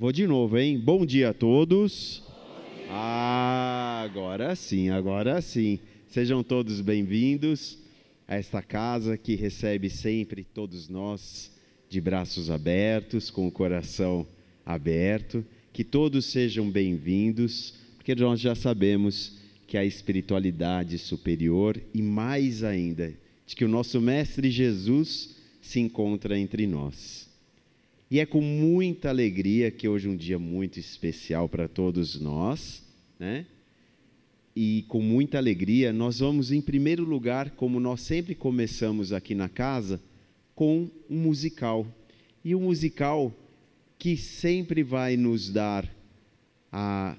Vou de novo, hein? Bom dia a todos. Agora sim. Sejam todos bem-vindos a esta casa que recebe sempre todos nós de braços abertos, com o coração aberto. Que todos sejam bem-vindos, porque nós já sabemos que a espiritualidade superior e mais ainda, de que o nosso Mestre Jesus se encontra entre nós. E é com muita alegria que hoje é um dia muito especial para todos nós, né? E com muita alegria nós vamos, em primeiro lugar, como nós sempre começamos aqui na casa, com um musical. E um musical que sempre vai nos dar a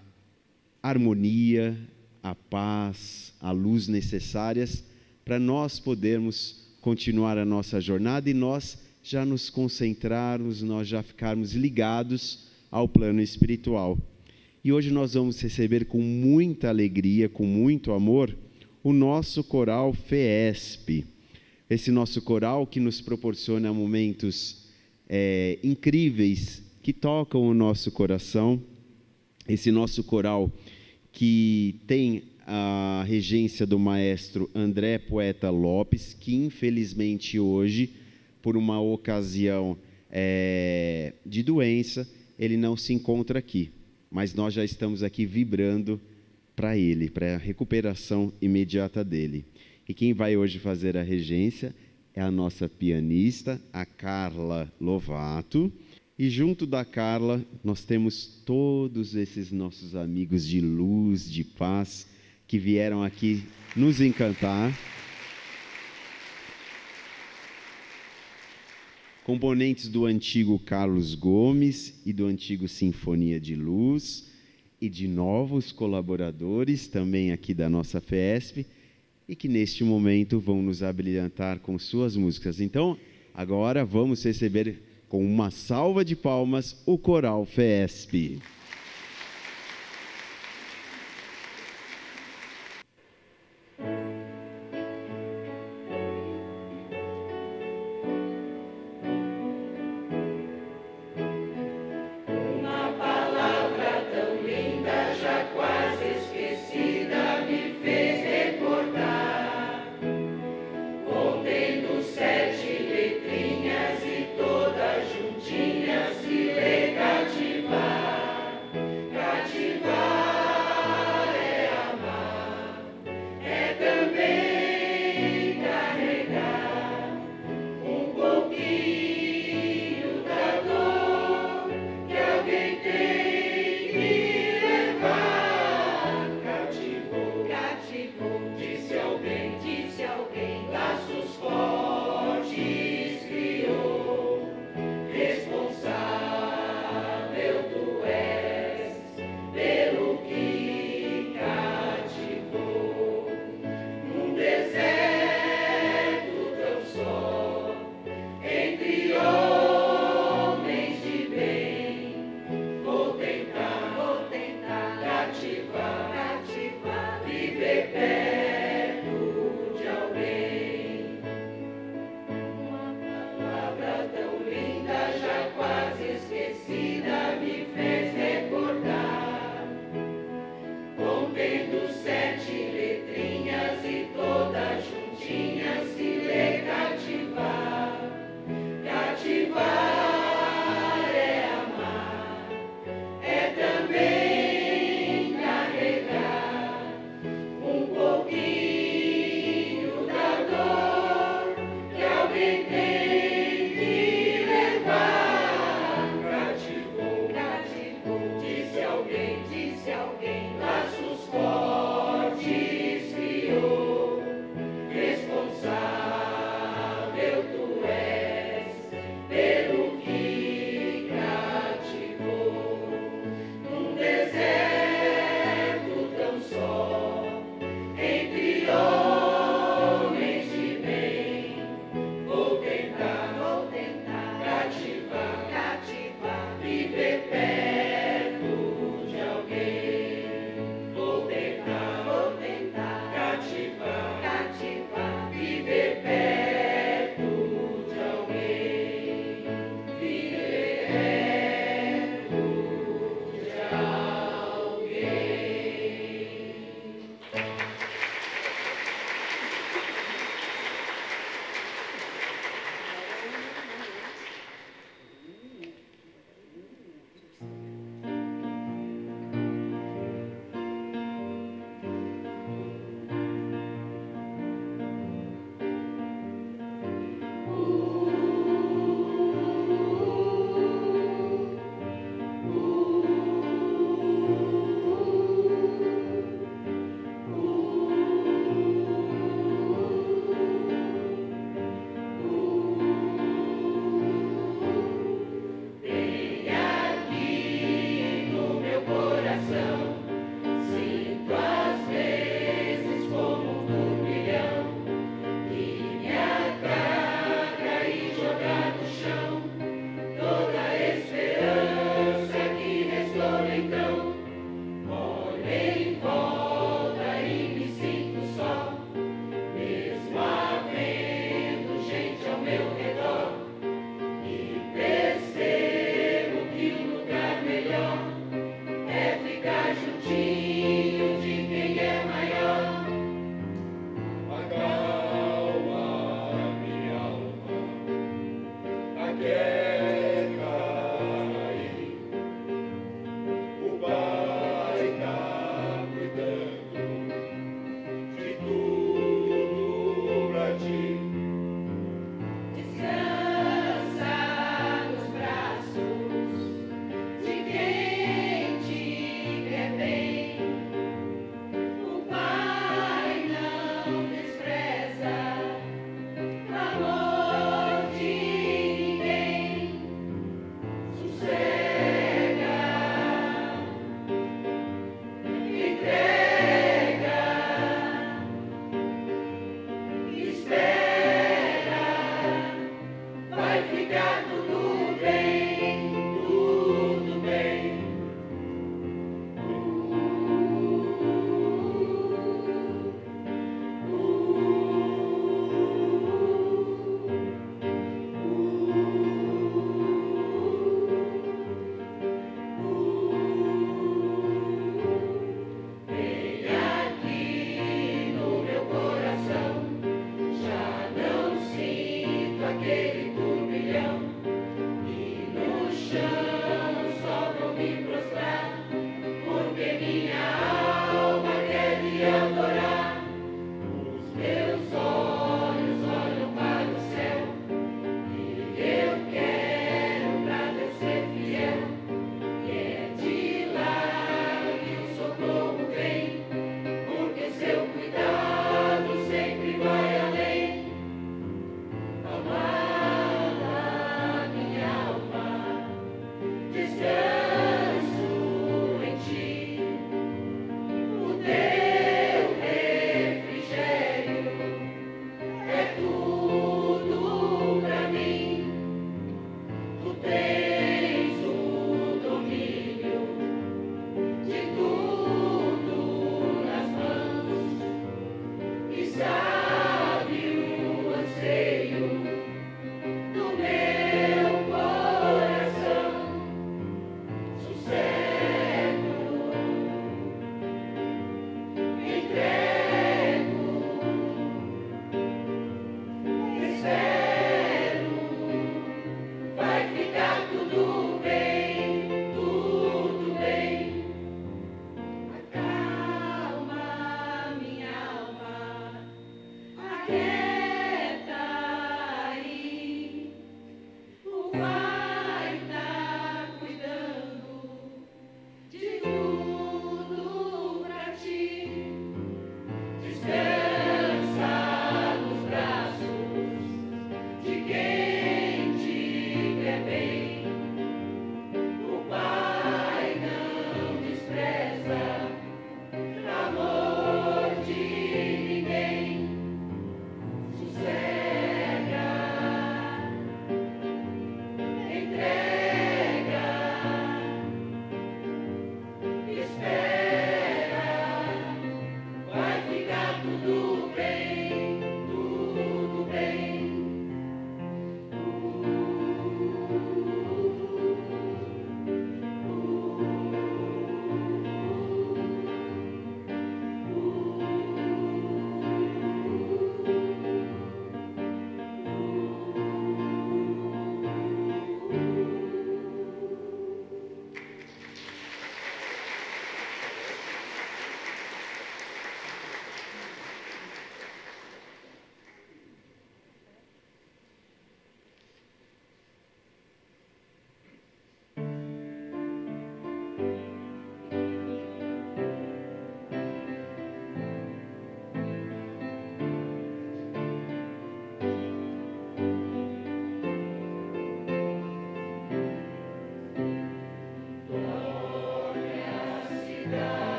harmonia, a paz, a luz necessárias para nós podermos continuar a nossa jornada e nós já nos concentrarmos, nós já ficarmos ligados ao plano espiritual. E hoje nós vamos receber com muita alegria, com muito amor, o nosso coral FEESP. Esse nosso coral que nos proporciona momentos incríveis, que tocam o nosso coração. Esse nosso coral que tem a regência do maestro André Poeta Lopes, que infelizmente hoje, por uma ocasião de doença, ele não se encontra aqui. Mas nós já estamos aqui vibrando para ele, para a recuperação imediata dele. E quem vai hoje fazer a regência é a nossa pianista, a Carla Lovato. E junto da Carla, nós temos todos esses nossos amigos de luz, de paz, que vieram aqui nos encantar. Componentes do antigo Carlos Gomes e do antigo Sinfonia de Luz, e de novos colaboradores também aqui da nossa FEESP, e que neste momento vão nos abrilhantar com suas músicas. Então, agora vamos receber com uma salva de palmas o coral FEESP. Contendo 7 letrinhas e toda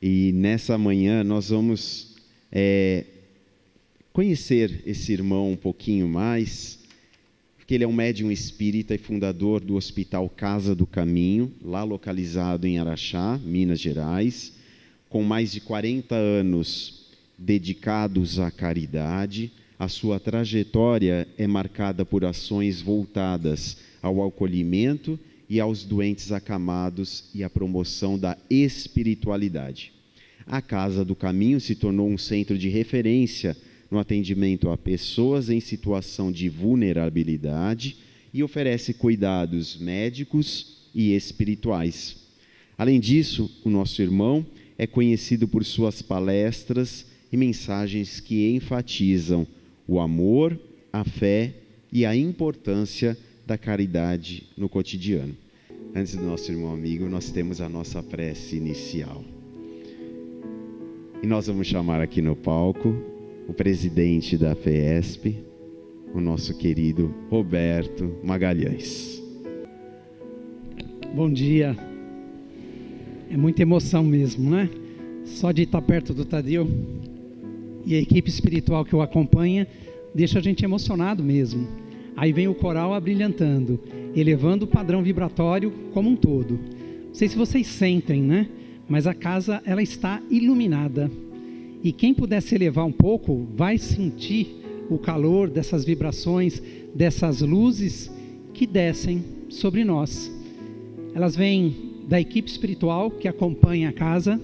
E nessa manhã nós vamos conhecer esse irmão um pouquinho mais, porque ele é um médium espírita e fundador do Hospital Casa do Caminho, lá localizado em Araxá, Minas Gerais, com mais de 40 anos dedicados à caridade. A sua trajetória é marcada por ações voltadas ao acolhimento e aos doentes acamados e à promoção da espiritualidade. A Casa do Caminho se tornou um centro de referência no atendimento a pessoas em situação de vulnerabilidade e oferece cuidados médicos e espirituais. Além disso, o nosso irmão é conhecido por suas palestras e mensagens que enfatizam o amor, a fé e a importância da caridade no cotidiano. Antes do nosso irmão amigo, nós temos a nossa prece inicial. E nós vamos chamar aqui no palco o presidente da FESP, o nosso querido Roberto Magalhães. Bom dia. É muita emoção mesmo, né? Só de estar perto do Tadeu e a equipe espiritual que o acompanha deixa a gente emocionado mesmo. Aí vem o coral abrilhantando, elevando o padrão vibratório como um todo. Não sei se vocês sentem, né? Mas a casa, ela está iluminada. E quem puder se elevar um pouco, vai sentir o calor dessas vibrações, dessas luzes que descem sobre nós. Elas vêm da equipe espiritual que acompanha a casa,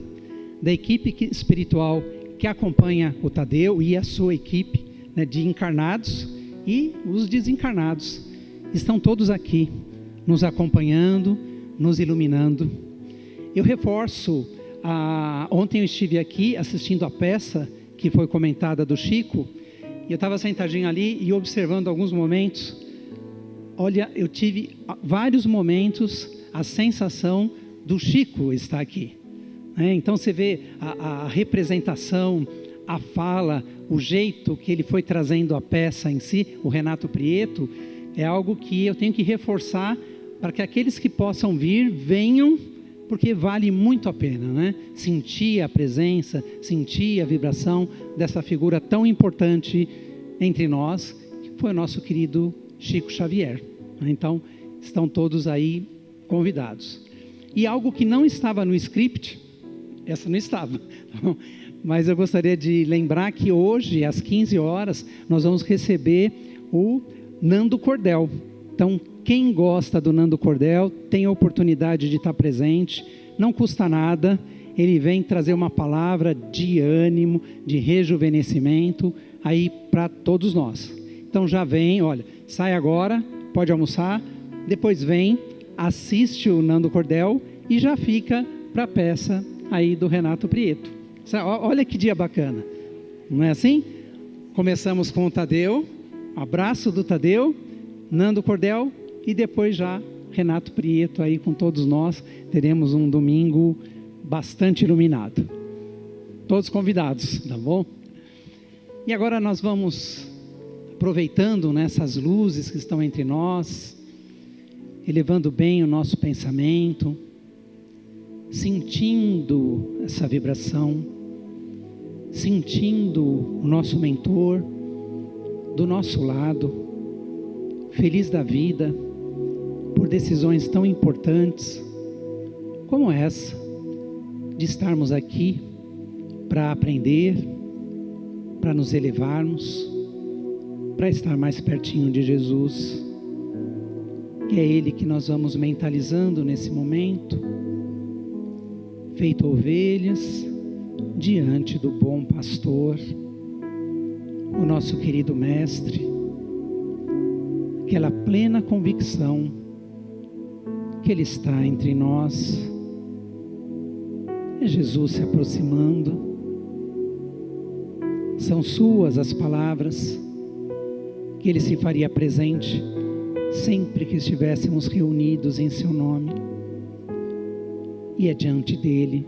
da equipe espiritual que acompanha o Tadeu e a sua equipe, né, de encarnados e os desencarnados. Estão todos aqui, nos acompanhando, nos iluminando. Eu reforço, ontem eu estive aqui assistindo a peça que foi comentada do Chico, e eu estava sentadinho ali e observando alguns momentos. Olha, eu tive vários momentos a sensação do Chico estar aqui. Então você vê a representação, a fala, o jeito que ele foi trazendo a peça em si, o Renato Prieto, é algo que eu tenho que reforçar para que aqueles que possam vir, venham, porque vale muito a pena, né? Sentir a presença, sentir a vibração dessa figura tão importante entre nós, que foi o nosso querido Chico Xavier. Então, estão todos aí convidados. E algo que não estava no script, essa não estava, mas eu gostaria de lembrar que hoje, às 15 horas, nós vamos receber o Nando Cordel. Então, quem gosta do Nando Cordel, tem a oportunidade de estar presente, não custa nada, ele vem trazer uma palavra de ânimo, de rejuvenescimento, aí para todos nós. Então já vem, olha, sai agora, pode almoçar, depois vem, assiste o Nando Cordel e já fica para a peça aí do Renato Prieto. Olha que dia bacana, não é assim? Começamos com o Tadeu, abraço do Tadeu, Nando Cordel e depois já Renato Prieto aí com todos nós. Teremos um domingo bastante iluminado. Todos convidados, tá bom? E agora nós vamos aproveitando nessas luzes que estão entre nós, elevando bem o nosso pensamento, sentindo essa vibração, sentindo o nosso mentor do nosso lado, feliz da vida, por decisões tão importantes como essa, de estarmos aqui para aprender, para nos elevarmos, para estar mais pertinho de Jesus. E é Ele que nós vamos mentalizando nesse momento, feito ovelhas diante do bom pastor, o nosso querido mestre, aquela plena convicção que Ele está entre nós, é Jesus se aproximando, são suas as palavras, que Ele se faria presente sempre que estivéssemos reunidos em seu nome, e é diante dEle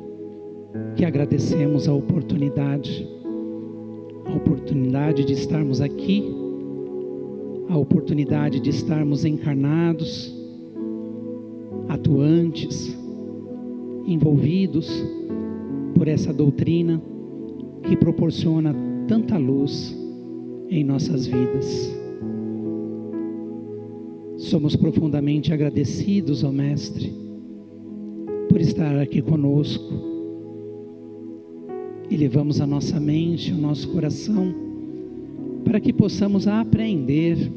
que agradecemos a oportunidade de estarmos aqui, a oportunidade de estarmos encarnados, atuantes, envolvidos por essa doutrina que proporciona tanta luz em nossas vidas. Somos profundamente agradecidos ao Mestre por estar aqui conosco e levamos a nossa mente, o nosso coração, para que possamos aprender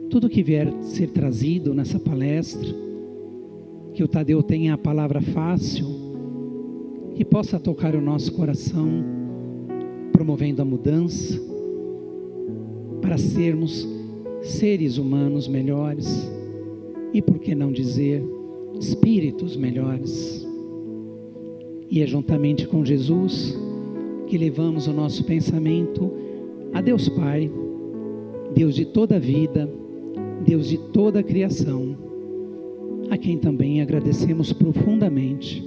tudo que vier ser trazido nessa palestra, que o Tadeu tenha a palavra fácil, que possa tocar o nosso coração, promovendo a mudança, para sermos seres humanos melhores e, por que não dizer, espíritos melhores. E é juntamente com Jesus que levamos o nosso pensamento a Deus Pai, Deus de toda a vida, Deus de toda a criação, a quem também agradecemos profundamente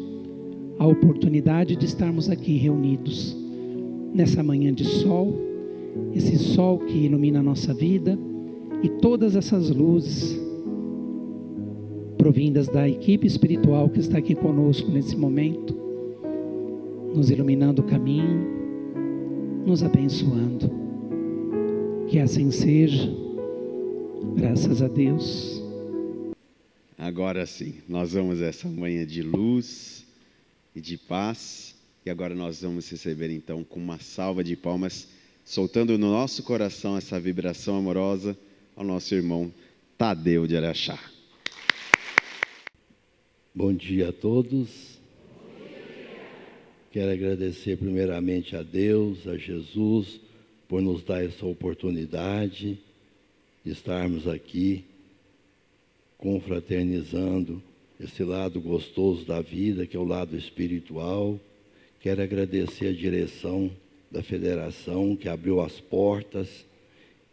a oportunidade de estarmos aqui reunidos nessa manhã de sol, esse sol que ilumina a nossa vida, e todas essas luzes provindas da equipe espiritual que está aqui conosco nesse momento, nos iluminando o caminho, nos abençoando. Que assim seja, graças a Deus. Agora sim, nós vamos a essa manhã de luz e de paz, e agora nós vamos receber então com uma salva de palmas, soltando no nosso coração essa vibração amorosa ao nosso irmão Tadeu de Araxá. Bom dia a todos. Quero agradecer primeiramente a Deus, a Jesus, por nos dar essa oportunidade de estarmos aqui confraternizando esse lado gostoso da vida, que é o lado espiritual. Quero agradecer a direção da federação, que abriu as portas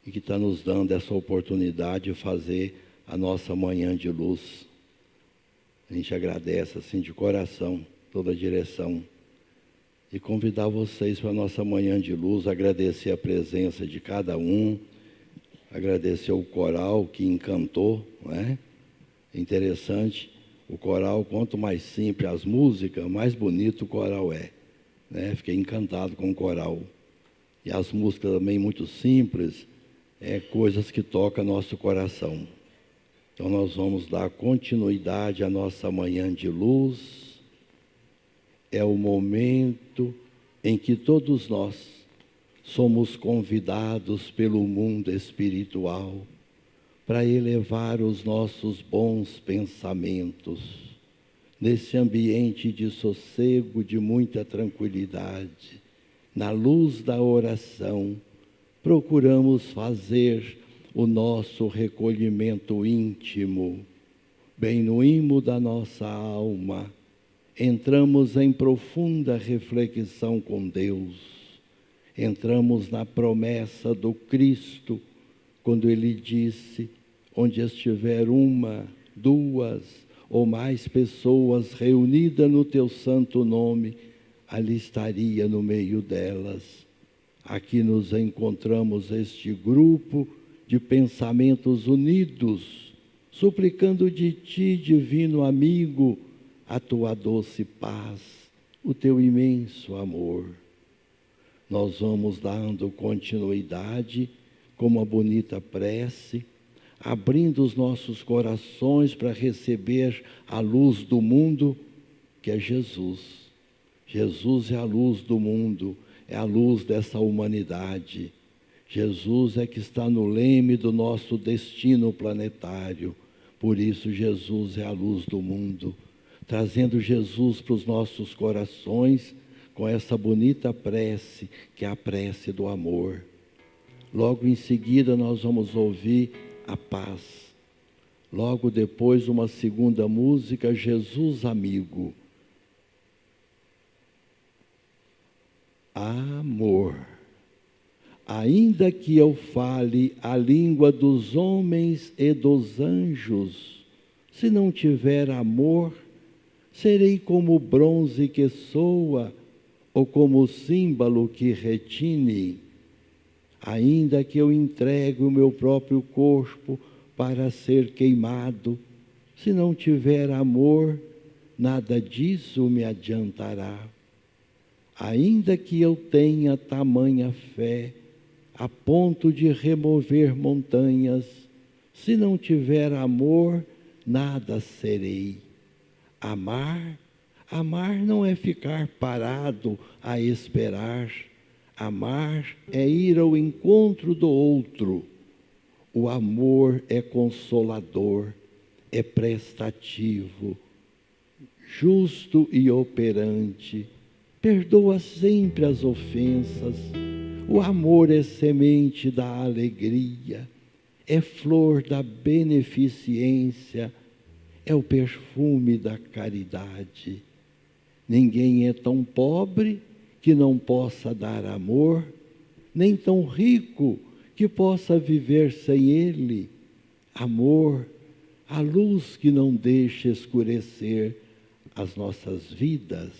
e que está nos dando essa oportunidade de fazer a nossa manhã de luz. A gente agradece assim de coração toda a direção. E convidar vocês para a nossa manhã de luz, agradecer a presença de cada um, agradecer o coral que encantou, não é? Interessante, o coral, quanto mais simples as músicas, mais bonito o coral é, né? Fiquei encantado com o coral. E as músicas também muito simples, coisas que tocam nosso coração. Então nós vamos dar continuidade à nossa manhã de luz. É o momento em que todos nós somos convidados pelo mundo espiritual para elevar os nossos bons pensamentos. Nesse ambiente de sossego, de muita tranquilidade, na luz da oração, procuramos fazer o nosso recolhimento íntimo, bem no imo da nossa alma. Entramos em profunda reflexão com Deus, entramos na promessa do Cristo, quando Ele disse, onde estiver uma, duas ou mais pessoas reunidas no Teu santo nome, ali estaria no meio delas. Aqui nos encontramos este grupo de pensamentos unidos, suplicando de Ti, divino amigo, a Tua doce paz, o Teu imenso amor. Nós vamos dando continuidade com uma bonita prece, abrindo os nossos corações para receber a luz do mundo, que é Jesus. Jesus é a luz do mundo, é a luz dessa humanidade. Jesus é que está no leme do nosso destino planetário. Por isso Jesus é a luz do mundo. Trazendo Jesus para os nossos corações com essa bonita prece, que é a prece do amor. Logo em seguida nós vamos ouvir a paz. Logo depois uma segunda música, Jesus Amigo. Amor. Ainda que eu fale a língua dos homens e dos anjos, se não tiver amor, serei como o bronze que soa, ou como o símbolo que retine. Ainda que eu entregue o meu próprio corpo para ser queimado, se não tiver amor, nada disso me adiantará. Ainda que eu tenha tamanha fé, a ponto de remover montanhas, se não tiver amor, nada serei. Amar não é ficar parado a esperar. Amar é ir ao encontro do outro. O amor é consolador, é prestativo, justo e operante. Perdoa sempre as ofensas. O amor é semente da alegria, é flor da beneficência, é o perfume da caridade. Ninguém é tão pobre que não possa dar amor, nem tão rico que possa viver sem ele. Amor, a luz que não deixa escurecer as nossas vidas.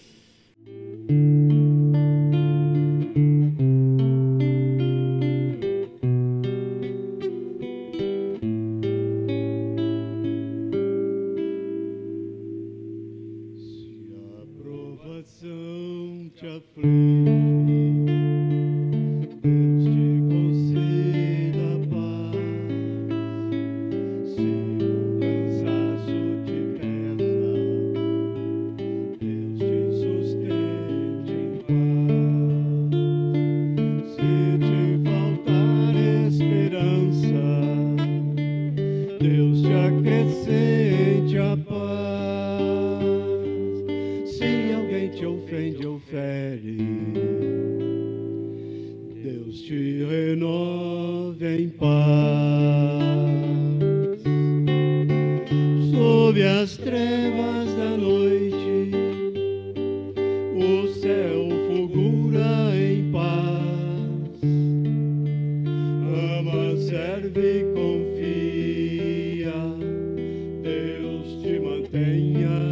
Deus te mantenha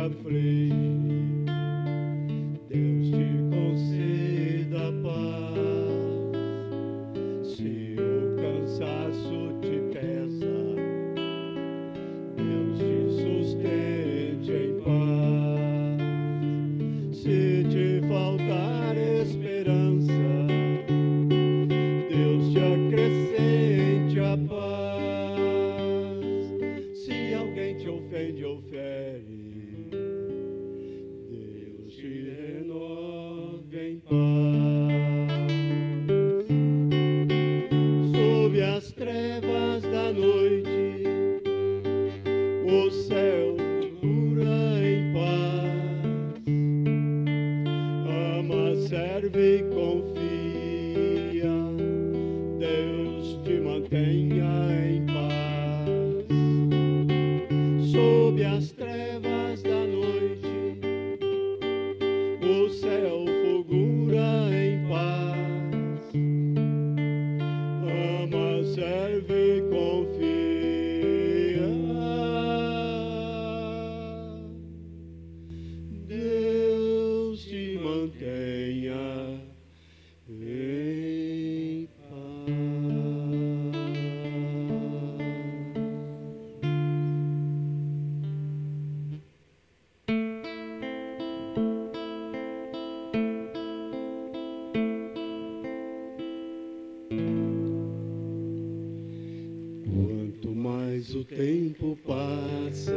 aflige, Deus te conceda paz. Se o cansaço te pesa, Deus te sustente em paz. Se te faltar esperança, Deus te acrescente a paz. Se alguém te ofende ou fere, Deus te renove em paz. Sob as trevas da noite, o céu cura em paz. Ama, serve e confia, Deus te mantenha em paz. Sob as trevas da noite, o céu fulgura em paz. Ama, serve e confia, Deus te mantenha em paz. Quanto mais o tempo passa,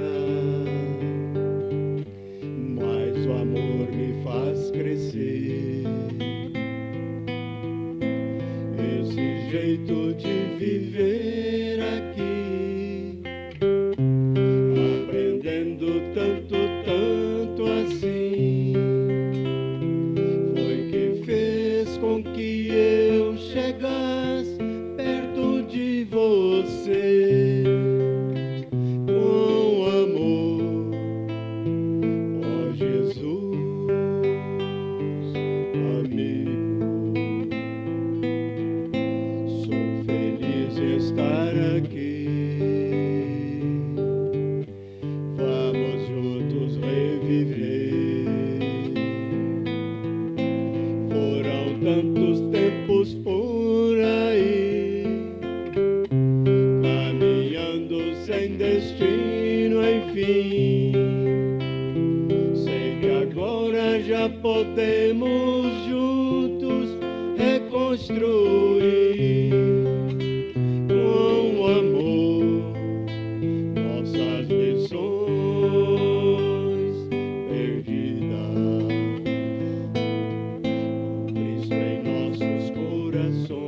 mais o amor me faz crescer. Esse jeito de viver aqui, aprendendo tanto, tanto assim, foi que fez com que eu chegasse perto de você. Com amor, ó Jesus, amigo, sou feliz de estar aqui. Vamos juntos reviver. Foram tantos tempos por aí, caminhando sem destino, enfim. Sei que agora já podemos juntos reconstruir com amor nossas lições perdidas. Cristo em nossos corações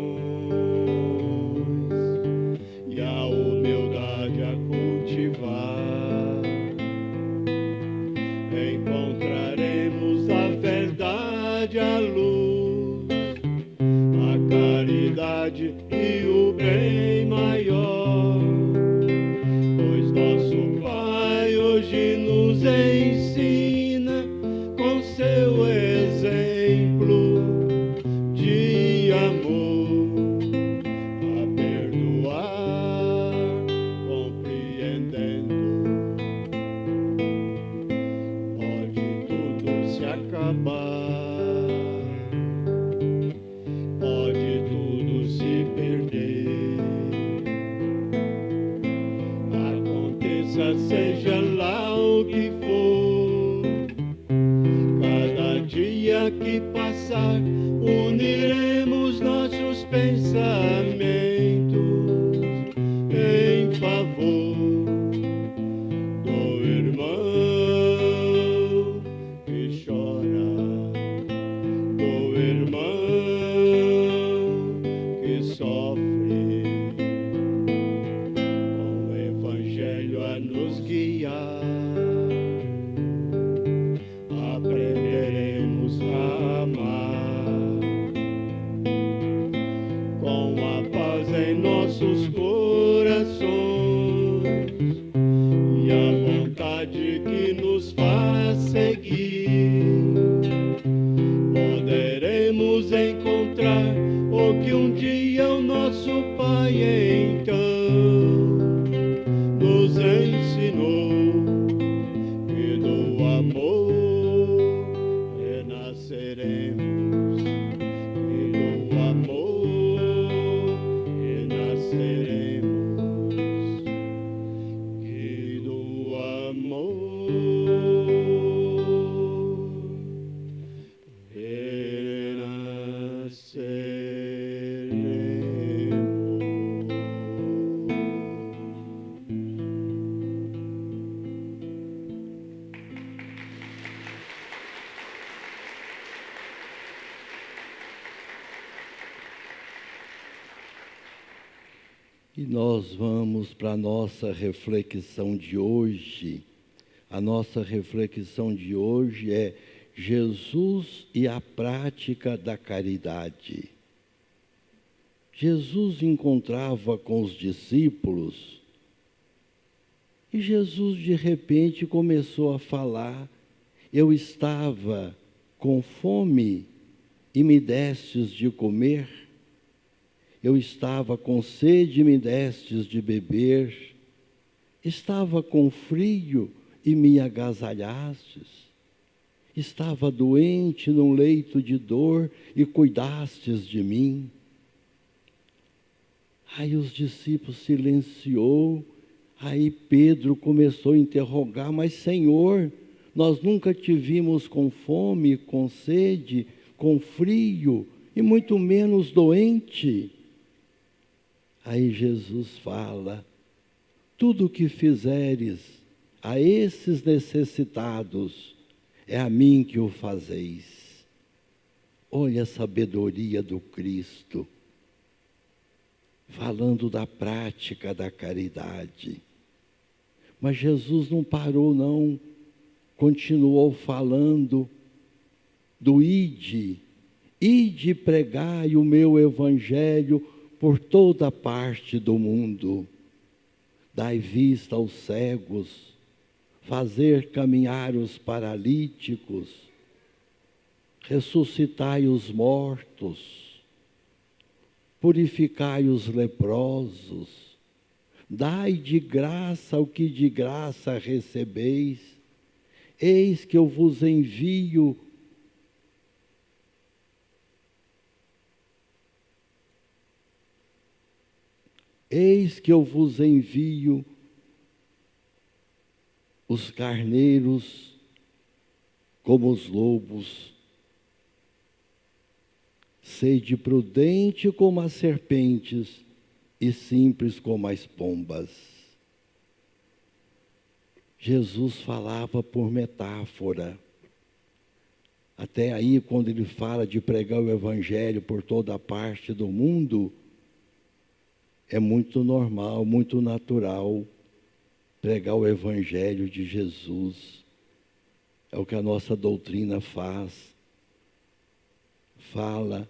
e a humildade a cultivar, encontraremos a verdade, a luz, a caridade e o bem maior. Pois nosso Pai hoje nos ensina com seu exemplo de amor a perdoar, compreendendo. Pode tudo se acabar, pode tudo se perder. Aconteça, seja lá o que for, cada dia que passar, uniremos nossos pensamentos em favor do irmão que chora, do irmão que sofre, com o Evangelho a nos guiar. Aprenderemos a amar com a paz em nossos corações e a vontade que nos faz seguir. Poderemos encontrar o que um dia o nosso Pai então nos ensinou, que do E nós vamos para a nossa reflexão de hoje. A nossa reflexão de hoje é Jesus e a prática da caridade. Jesus encontrava com os discípulos e Jesus de repente começou a falar: eu estava com fome e me destes de comer, eu estava com sede e me destes de beber, estava com frio e me agasalhastes, estava doente num leito de dor e cuidastes de mim. Aí os discípulos silenciou, aí Pedro começou a interrogar: mas Senhor, nós nunca te vimos com fome, com sede, com frio e muito menos doente. Aí Jesus fala: tudo o que fizeres a esses necessitados, é a mim que o fazeis. Olha a sabedoria do Cristo, falando da prática da caridade. Mas Jesus não parou não, continuou falando do ide pregai o meu evangelho por toda parte do mundo, dai vista aos cegos, fazer caminhar os paralíticos, ressuscitai os mortos, purificai os leprosos, dai de graça o que de graça recebeis, eis que eu vos envio os carneiros como os lobos. Sede prudente como as serpentes e simples como as pombas. Jesus falava por metáfora. Até aí, quando ele fala de pregar o evangelho por toda a parte do mundo, é muito normal, muito natural pregar o evangelho de Jesus. É o que a nossa doutrina faz. Fala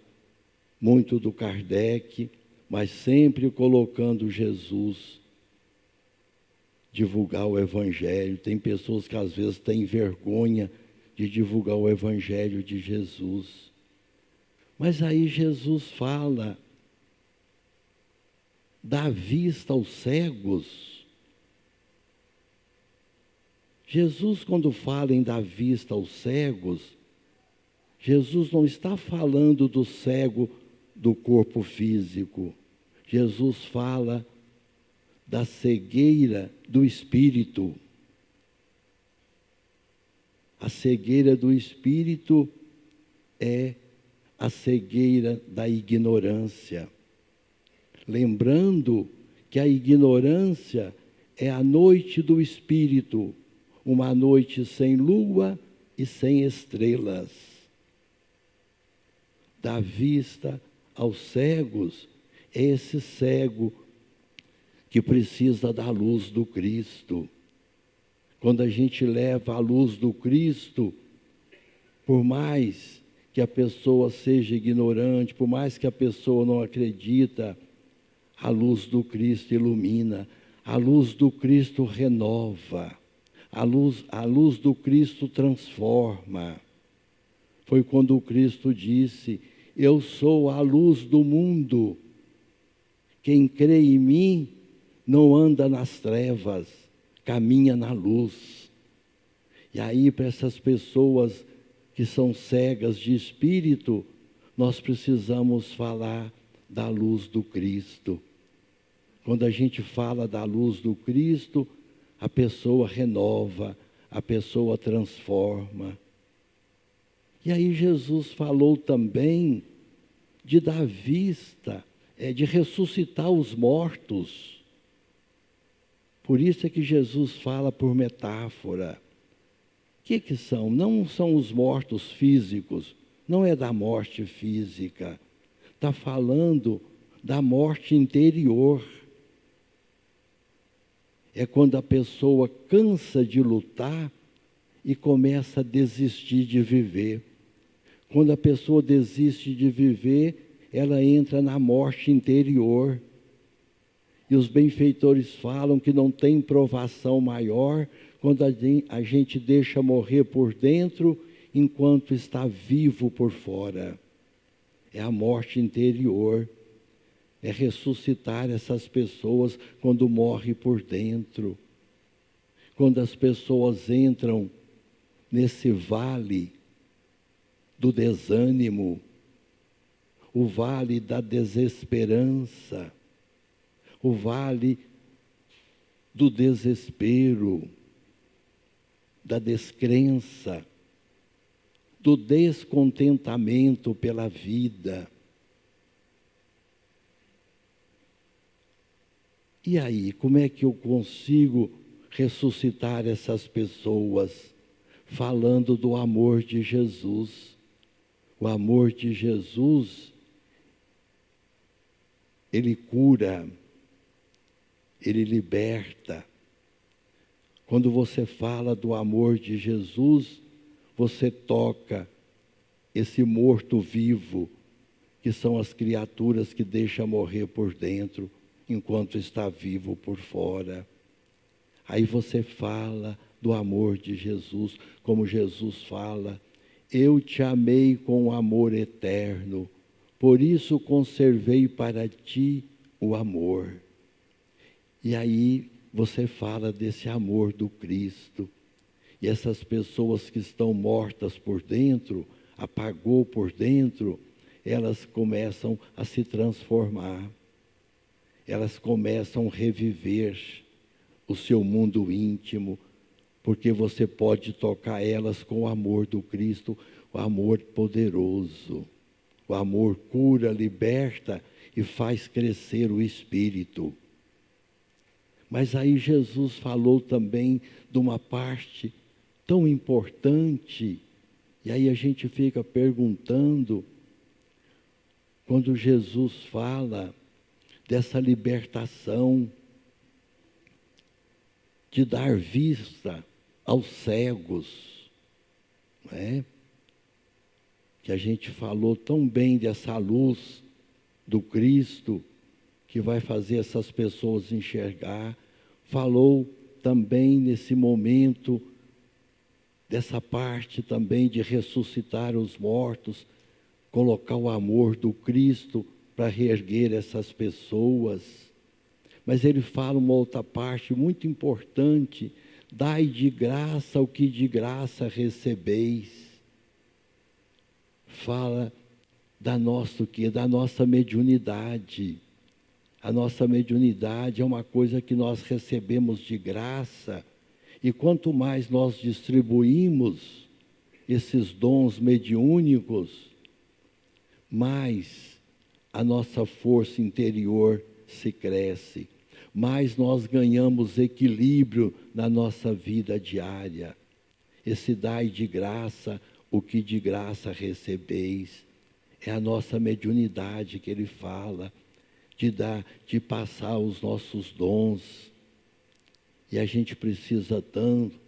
muito do Kardec, mas sempre colocando Jesus. Divulgar o evangelho. Tem pessoas que às vezes têm vergonha de divulgar o evangelho de Jesus. Mas aí Jesus fala: dá vista aos cegos. Jesus, quando fala em dar vista aos cegos, Jesus não está falando do cego do corpo físico. Jesus fala da cegueira do espírito. A cegueira do espírito é a cegueira da ignorância. Lembrando que a ignorância é a noite do espírito, uma noite sem lua e sem estrelas. Dá vista aos cegos, é esse cego que precisa da luz do Cristo. Quando a gente leva a luz do Cristo, por mais que a pessoa seja ignorante, por mais que a pessoa não acredita, a luz do Cristo ilumina, a luz do Cristo renova, a luz do Cristo transforma. Foi quando o Cristo disse: eu sou a luz do mundo, quem crê em mim não anda nas trevas, caminha na luz. E aí, para essas pessoas que são cegas de espírito, nós precisamos falar da luz do Cristo. Quando a gente fala da luz do Cristo, a pessoa renova, a pessoa transforma. E aí Jesus falou também de dar vista, de ressuscitar os mortos. Por isso é que Jesus fala por metáfora. O que são? Não são os mortos físicos, não é da morte física. Está falando da morte interior. é quando a pessoa cansa de lutar e começa a desistir de viver. Quando a pessoa desiste de viver, ela entra na morte interior. E os benfeitores falam que não tem provação maior quando a gente deixa morrer por dentro enquanto está vivo por fora. É a morte interior. É ressuscitar essas pessoas quando morre por dentro. Quando as pessoas entram nesse vale do desânimo, o vale da desesperança, o vale do desespero, da descrença, do descontentamento pela vida. E aí, como é que eu consigo ressuscitar essas pessoas? Falando do amor de Jesus. O amor de Jesus, ele cura, ele liberta. Quando você fala do amor de Jesus, você toca esse morto vivo, que são as criaturas que deixam morrer por dentro, enquanto está vivo por fora. Aí você fala do amor de Jesus, como Jesus fala: eu te amei com amor eterno, por isso conservei para ti o amor. E aí você fala desse amor do Cristo. E essas pessoas que estão mortas por dentro, apagou por dentro, elas começam a se transformar. Elas começam a reviver o seu mundo íntimo, porque você pode tocar elas com o amor do Cristo, o amor poderoso. O amor cura, liberta e faz crescer o espírito. Mas aí Jesus falou também de uma parte tão importante, e aí a gente fica perguntando, quando Jesus fala dessa libertação, de dar vista aos cegos, não é? Que a gente falou tão bem dessa luz do Cristo, que vai fazer essas pessoas enxergar. Falou também nesse momento, dessa parte também de ressuscitar os mortos, colocar o amor do Cristo para reerguer essas pessoas. Mas ele fala uma outra parte muito importante: dai de graça o que de graça recebeis. Fala da nossa, o quê? Da nossa mediunidade. A nossa mediunidade é uma coisa que nós recebemos de graça, e quanto mais nós distribuímos esses dons mediúnicos, mais a nossa força interior se cresce, mais nós ganhamos equilíbrio na nossa vida diária. Esse dai de graça o que de graça recebeis, é a nossa mediunidade que ele fala, de dar, de passar os nossos dons. E a gente precisa tanto.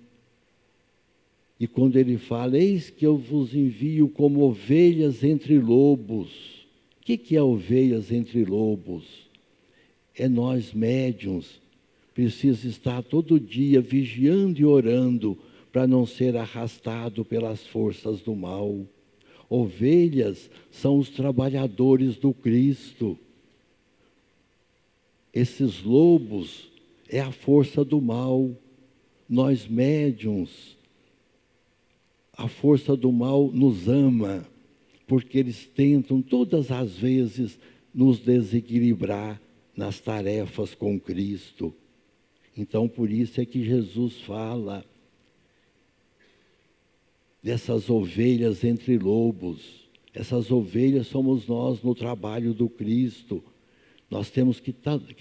E quando ele fala: eis que eu vos envio como ovelhas entre lobos. O que é ovelhas entre lobos? É nós médiuns, precisa estar todo dia vigiando e orando para não ser arrastado pelas forças do mal. Ovelhas são os trabalhadores do Cristo. Esses lobos é a força do mal. Nós médiuns, a força do mal nos ama, porque eles tentam todas as vezes nos desequilibrar nas tarefas com Cristo. Então, por isso é que Jesus fala dessas ovelhas entre lobos. Essas ovelhas somos nós no trabalho do Cristo. Nós temos que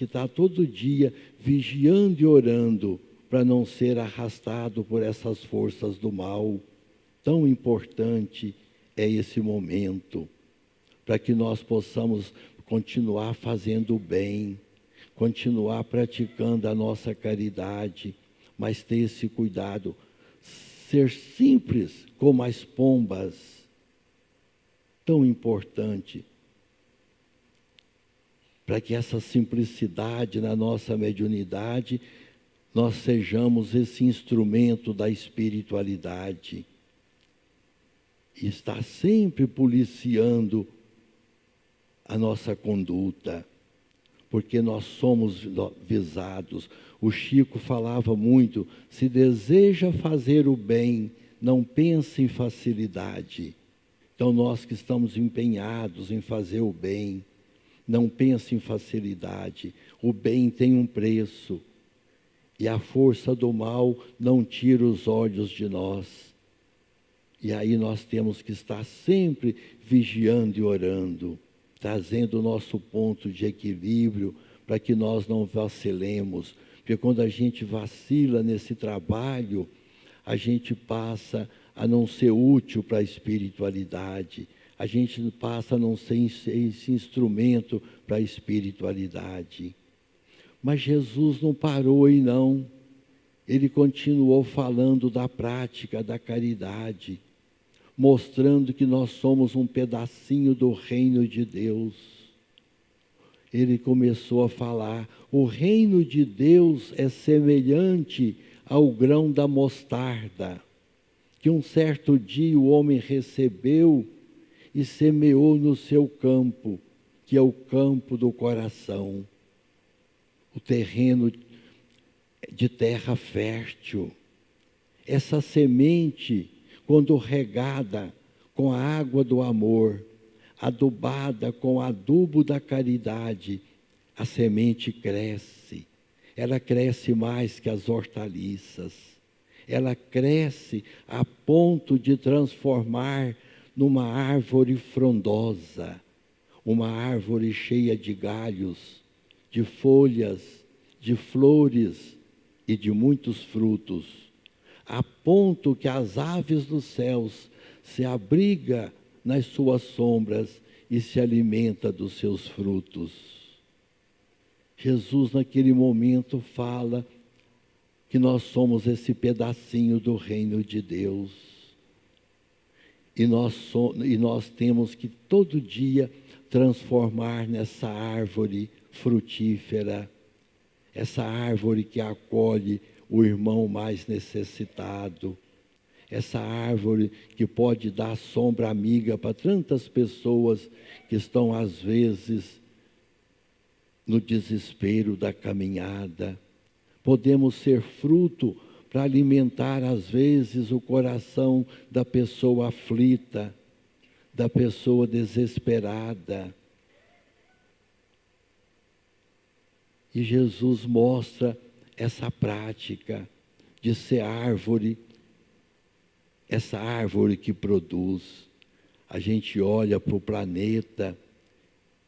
estar todo dia vigiando e orando para não ser arrastado por essas forças do mal. Tão importante é esse momento, para que nós possamos continuar fazendo o bem, continuar praticando a nossa caridade, mas ter esse cuidado, ser simples como as pombas, tão importante, para que essa simplicidade na nossa mediunidade, nós sejamos esse instrumento da espiritualidade. E está sempre policiando a nossa conduta, porque nós somos visados. O Chico falava muito, se deseja fazer o bem, não pense em facilidade. Então nós que estamos empenhados em fazer o bem, não pense em facilidade. O bem tem um preço. E a força do mal não tira os olhos de nós. E aí nós temos que estar sempre vigiando e orando, trazendo o nosso ponto de equilíbrio para que nós não vacilemos. Porque quando a gente vacila nesse trabalho, a gente passa a não ser útil para a espiritualidade. A gente passa a não ser esse instrumento para a espiritualidade. Mas Jesus não parou aí não. Ele continuou falando da prática da caridade, mostrando que nós somos um pedacinho do reino de Deus. Ele começou a falar, o reino de Deus é semelhante ao grão da mostarda, que um certo dia o homem recebeu e semeou no seu campo, que é o campo do coração, o terreno de terra fértil. Essa semente, quando regada com a água do amor, adubada com o adubo da caridade, a semente cresce. Ela cresce mais que as hortaliças. Ela cresce a ponto de transformar numa árvore frondosa, uma árvore cheia de galhos, de folhas, de flores e de muitos frutos, a ponto que as aves dos céus se abrigam nas suas sombras e se alimenta dos seus frutos. Jesus naquele momento fala que nós somos esse pedacinho do reino de Deus. E nós temos que todo dia transformar nessa árvore frutífera, essa árvore que acolhe o irmão mais necessitado, essa árvore que pode dar sombra amiga para tantas pessoas que estão às vezes no desespero da caminhada. Podemos ser fruto para alimentar às vezes o coração da pessoa aflita, da pessoa desesperada. E Jesus mostra essa prática de ser árvore, essa árvore que produz. A gente olha para o planeta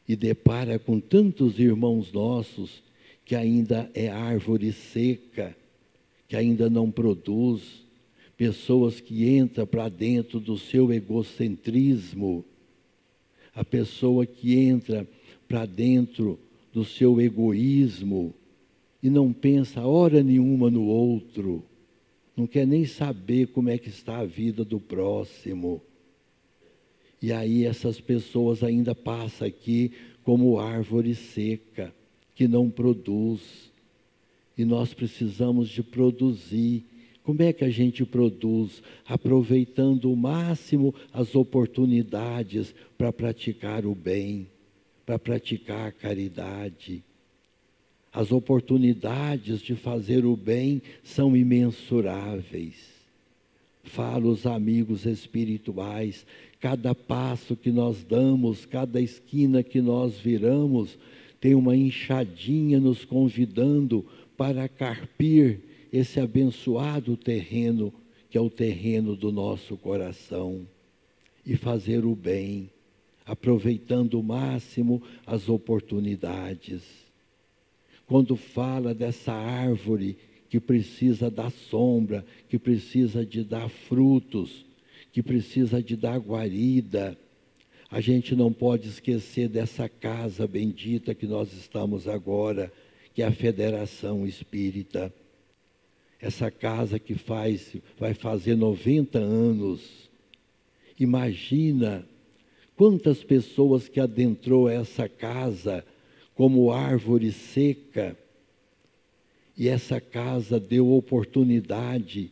e depara com tantos irmãos nossos que ainda é árvore seca, que ainda não produz, pessoas que entram para dentro do seu egocentrismo, a pessoa que entra para dentro do seu egoísmo e não pensa hora nenhuma no outro, não quer nem saber como é que está a vida do próximo. E aí essas pessoas ainda passam aqui como árvore seca, que não produz. E nós precisamos de produzir. Como é que a gente produz? Aproveitando o máximo as oportunidades para praticar o bem, para praticar a caridade. As oportunidades de fazer o bem são imensuráveis. Falo os amigos espirituais, cada passo que nós damos, cada esquina que nós viramos, tem uma enxadinha nos convidando para carpir esse abençoado terreno, que é o terreno do nosso coração, e fazer o bem, aproveitando o máximo as oportunidades. Quando fala dessa árvore que precisa dar sombra, que precisa de dar frutos, que precisa de dar guarida, a gente não pode esquecer dessa casa bendita que nós estamos agora, que é a Federação Espírita. Essa casa que vai fazer 90 anos. Imagina quantas pessoas que adentrou essa casa como árvore seca, e essa casa deu oportunidade,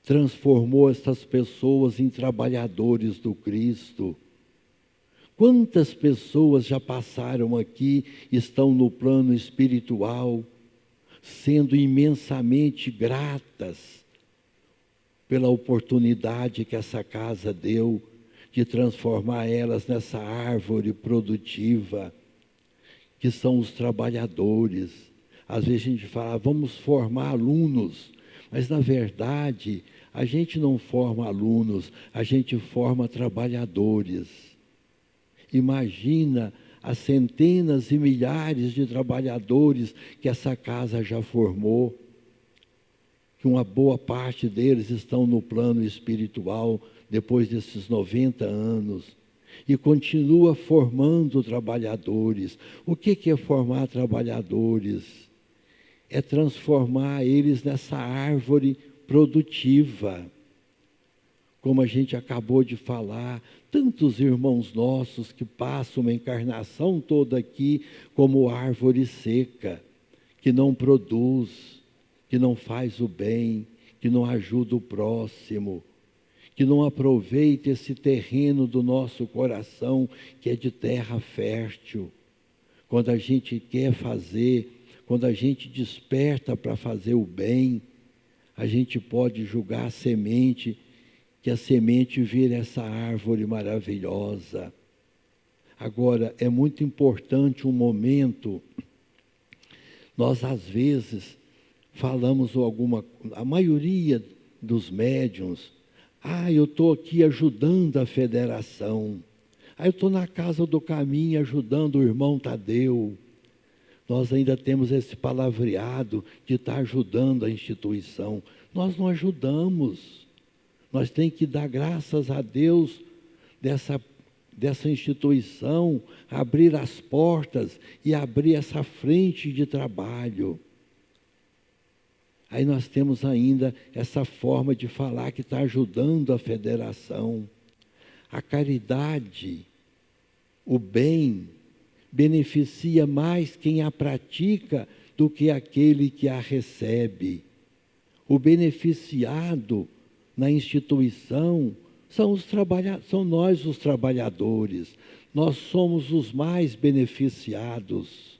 transformou essas pessoas em trabalhadores do Cristo. Quantas pessoas já passaram aqui, estão no plano espiritual, sendo imensamente gratas pela oportunidade que essa casa deu de transformar elas nessa árvore produtiva, que são os trabalhadores. Às vezes a gente fala, vamos formar alunos, mas na verdade a gente não forma alunos, a gente forma trabalhadores. Imagina as centenas e milhares de trabalhadores que essa casa já formou, que uma boa parte deles estão no plano espiritual depois desses 90 anos, e continua formando trabalhadores. O que é formar trabalhadores? É transformar eles nessa árvore produtiva. Como a gente acabou de falar, tantos irmãos nossos que passam uma encarnação toda aqui como árvore seca, que não produz, que não faz o bem, que não ajuda o próximo, que não aproveita esse terreno do nosso coração, que é de terra fértil. Quando a gente quer fazer, quando a gente desperta para fazer o bem, a gente pode julgar a semente, que a semente vira essa árvore maravilhosa. Agora, é muito importante um momento, nós às vezes falamos a maioria dos médiuns, eu estou aqui ajudando a federação, eu estou na Casa do Caminho ajudando o irmão Tadeu. Nós ainda temos esse palavreado de estar ajudando a instituição. Nós não ajudamos. Nós temos que dar graças a Deus dessa instituição, abrir as portas e abrir essa frente de trabalho. Aí nós temos ainda essa forma de falar que está ajudando a federação. A caridade, o bem, beneficia mais quem a pratica do que aquele que a recebe. O beneficiado na instituição são nós os trabalhadores, nós somos os mais beneficiados.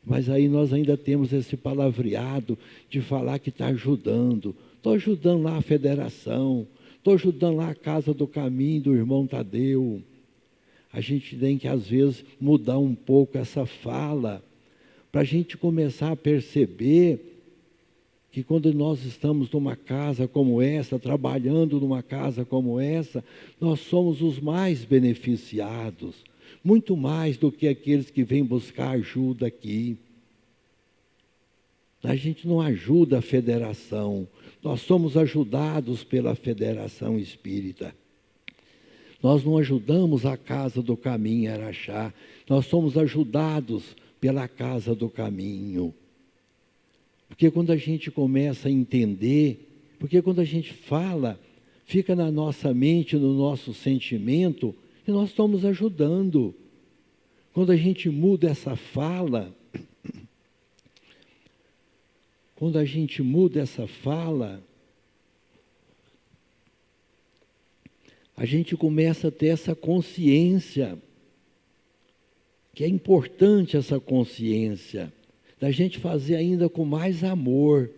Mas aí nós ainda temos esse palavreado de falar que está ajudando. Estou ajudando lá a federação, estou ajudando lá a Casa do Caminho do irmão Tadeu. A gente tem que, às vezes, mudar um pouco essa fala, para a gente começar a perceber que quando nós estamos numa casa como essa, trabalhando numa casa como essa, nós somos os mais beneficiados, muito mais do que aqueles que vêm buscar ajuda aqui. A gente não ajuda a federação, nós somos ajudados pela Federação Espírita. Nós não ajudamos a Casa do Caminho em Araxá, nós somos ajudados pela Casa do Caminho. Porque quando a gente começa a entender, porque quando a gente fala, fica na nossa mente, no nosso sentimento, que nós estamos ajudando. Quando a gente muda essa fala, a gente começa a ter essa consciência, que é importante essa consciência, da gente fazer ainda com mais amor,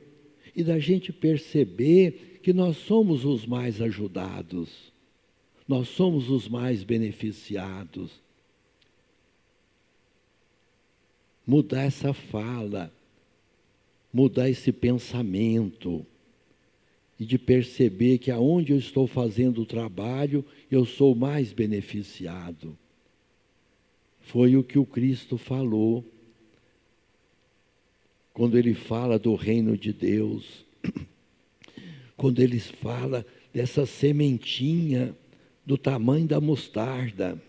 e da gente perceber que nós somos os mais ajudados, nós somos os mais beneficiados. Mudar essa fala, mudar esse pensamento, e de perceber que aonde eu estou fazendo o trabalho, eu sou mais beneficiado. Foi o que o Cristo falou, quando ele fala do reino de Deus, quando ele fala dessa sementinha do tamanho da mostarda.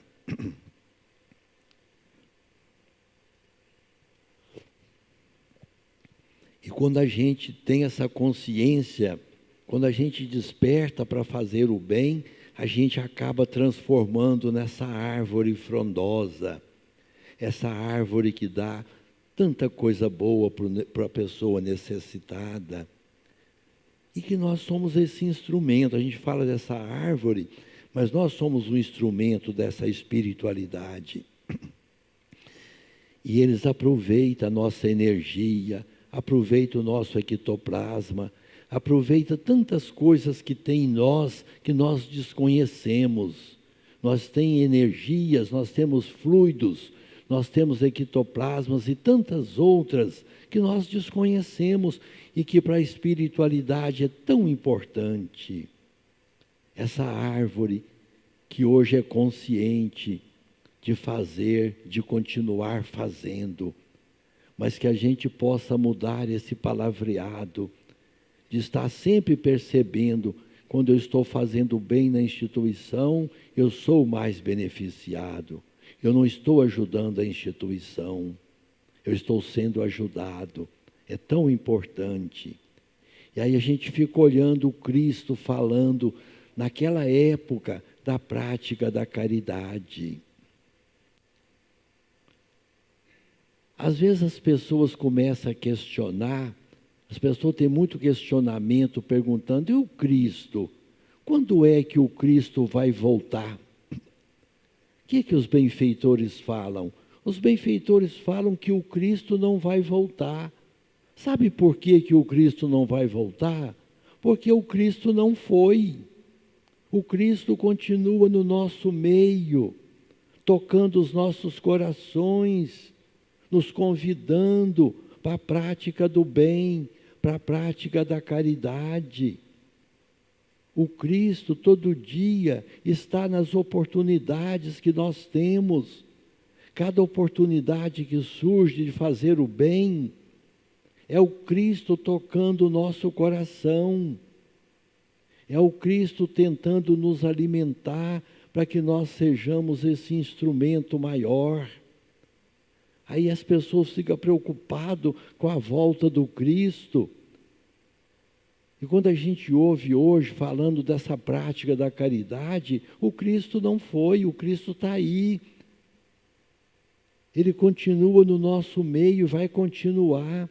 E quando a gente tem essa consciência, quando a gente desperta para fazer o bem, a gente acaba transformando nessa árvore frondosa, essa árvore que dá tanta coisa boa para a pessoa necessitada. E que nós somos esse instrumento. A gente fala dessa árvore, mas nós somos um instrumento dessa espiritualidade. E eles aproveitam a nossa energia, aproveitam o nosso ectoplasma, aproveitam tantas coisas que tem em nós que nós desconhecemos. Nós temos energias, nós temos fluidos, nós temos ectoplasmas e tantas outras que nós desconhecemos e que para a espiritualidade é tão importante. Essa árvore que hoje é consciente de fazer, de continuar fazendo, mas que a gente possa mudar esse palavreado, de estar sempre percebendo, quando eu estou fazendo bem na instituição, eu sou mais beneficiado. Eu não estou ajudando a instituição, eu estou sendo ajudado. É tão importante. E aí a gente fica olhando o Cristo falando, naquela época, da prática da caridade. Às vezes as pessoas começam a questionar, as pessoas têm muito questionamento perguntando, e o Cristo? Quando é que o Cristo vai voltar? O que os benfeitores falam? Os benfeitores falam que o Cristo não vai voltar. Sabe por que o Cristo não vai voltar? Porque o Cristo não foi. O Cristo continua no nosso meio, tocando os nossos corações, nos convidando para a prática do bem, para a prática da caridade. O Cristo todo dia está nas oportunidades que nós temos. Cada oportunidade que surge de fazer o bem, é o Cristo tocando o nosso coração. É o Cristo tentando nos alimentar para que nós sejamos esse instrumento maior. Aí as pessoas ficam preocupadas com a volta do Cristo. E quando a gente ouve hoje falando dessa prática da caridade, o Cristo não foi, o Cristo está aí. Ele continua no nosso meio, vai continuar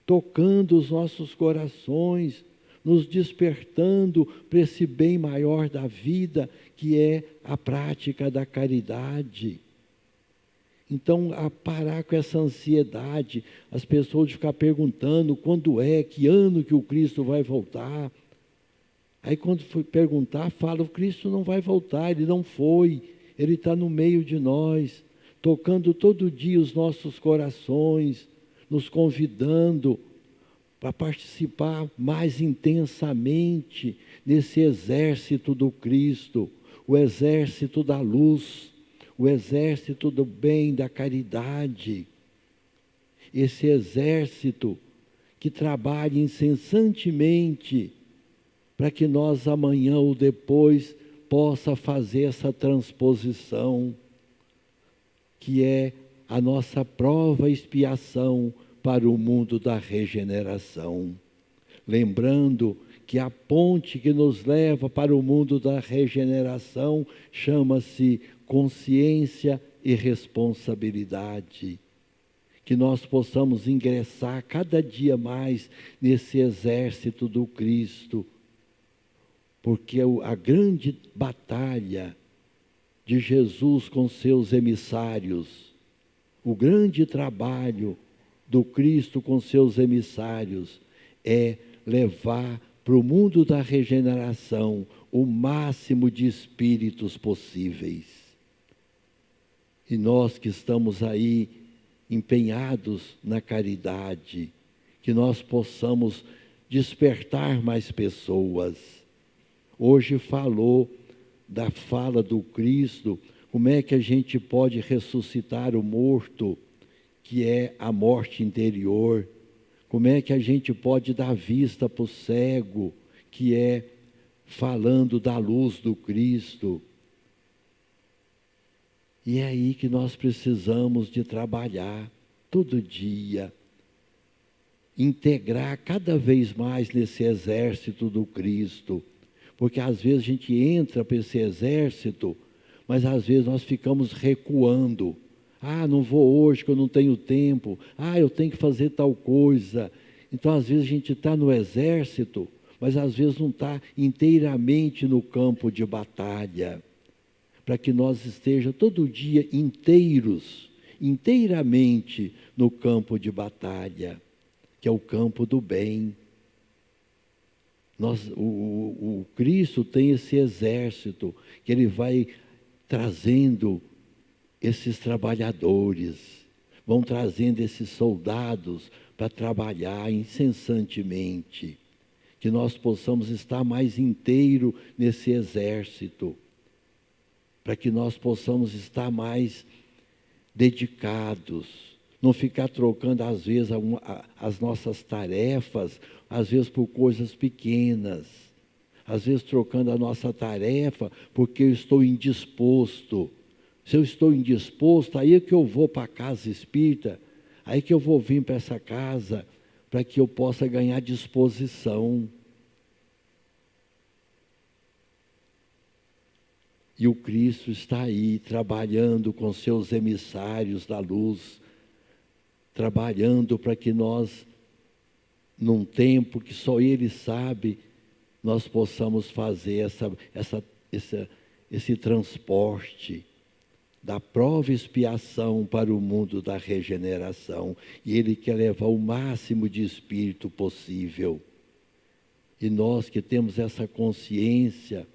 tocando os nossos corações, nos despertando para esse bem maior da vida, que é a prática da caridade. Então, a parar com essa ansiedade, as pessoas de ficar perguntando quando é, que ano que o Cristo vai voltar. Aí quando for perguntar, fala, o Cristo não vai voltar, Ele não foi, Ele está no meio de nós, tocando todo dia os nossos corações, nos convidando para participar mais intensamente nesse exército do Cristo, o exército da luz, o exército do bem, da caridade, esse exército que trabalha incessantemente para que nós amanhã ou depois possa fazer essa transposição, que é a nossa prova e expiação para o mundo da regeneração. Lembrando que a ponte que nos leva para o mundo da regeneração chama-se consciência e responsabilidade. Que nós possamos ingressar cada dia mais nesse exército do Cristo, porque a grande batalha de Jesus com seus emissários, o grande trabalho do Cristo com seus emissários é levar para o mundo da regeneração o máximo de espíritos possíveis. E nós que estamos aí empenhados na caridade, que nós possamos despertar mais pessoas. Hoje falou da fala do Cristo, como é que a gente pode ressuscitar o morto, que é a morte interior, como é que a gente pode dar vista para o cego, que é falando da luz do Cristo. E é aí que nós precisamos de trabalhar todo dia. integrar cada vez mais nesse exército do Cristo. Porque às vezes a gente entra para esse exército, mas às vezes nós ficamos recuando. Ah, não vou hoje que eu não tenho tempo. Ah, eu tenho que fazer tal coisa. Então às vezes a gente está no exército, mas às vezes não está inteiramente no campo de batalha. Para que nós estejamos todo dia inteiramente no campo de batalha, que é o campo do bem. O Cristo tem esse exército, que Ele vai trazendo esses trabalhadores, vão trazendo esses soldados para trabalhar incessantemente, que nós possamos estar mais inteiro nesse exército, para que nós possamos estar mais dedicados, não ficar trocando às vezes as nossas tarefas, às vezes por coisas pequenas, às vezes trocando a nossa tarefa porque eu estou indisposto. Se eu estou indisposto, aí é que eu vou para a casa espírita, aí que eu vou vir para essa casa, para que eu possa ganhar disposição. E o Cristo está aí, trabalhando com seus emissários da luz, trabalhando para que nós, num tempo que só Ele sabe, nós possamos fazer esse transporte da prova e expiação para o mundo da regeneração. E Ele quer levar o máximo de espírito possível. E nós que temos essa consciência,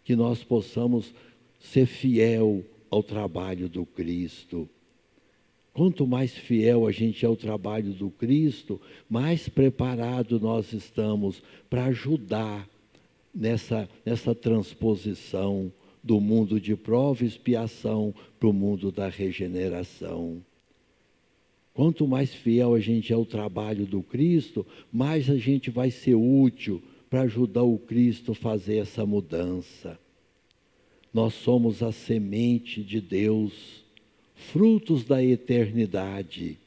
que nós possamos ser fiel ao trabalho do Cristo. Quanto mais fiel a gente é ao trabalho do Cristo, mais preparado nós estamos para ajudar nessa transposição do mundo de prova e expiação para o mundo da regeneração. Quanto mais fiel a gente é ao trabalho do Cristo, mais a gente vai ser útil para ajudar o Cristo a fazer essa mudança. Nós somos a semente de Deus, frutos da eternidade.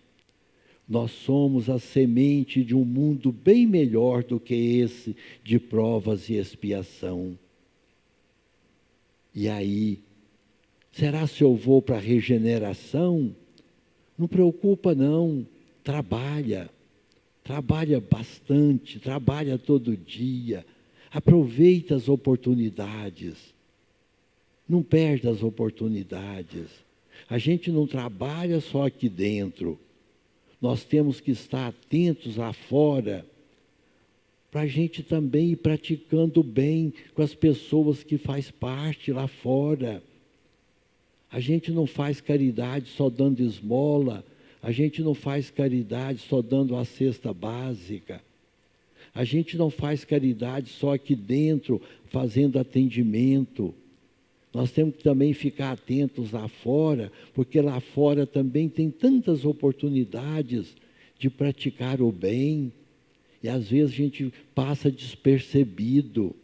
Nós somos a semente de um mundo bem melhor do que esse de provas e expiação. E aí, será se eu vou para a regeneração? Não preocupa não, trabalha bastante, trabalha todo dia, aproveita as oportunidades. Não perde as oportunidades. A gente não trabalha só aqui dentro. Nós temos que estar atentos lá fora, para a gente também ir praticando bem com as pessoas que faz parte lá fora. A gente não faz caridade só dando esmola, a gente não faz caridade só dando a cesta básica. A gente não faz caridade só aqui dentro, fazendo atendimento. Nós temos que também ficar atentos lá fora, porque lá fora também tem tantas oportunidades de praticar o bem, e às vezes a gente passa despercebido.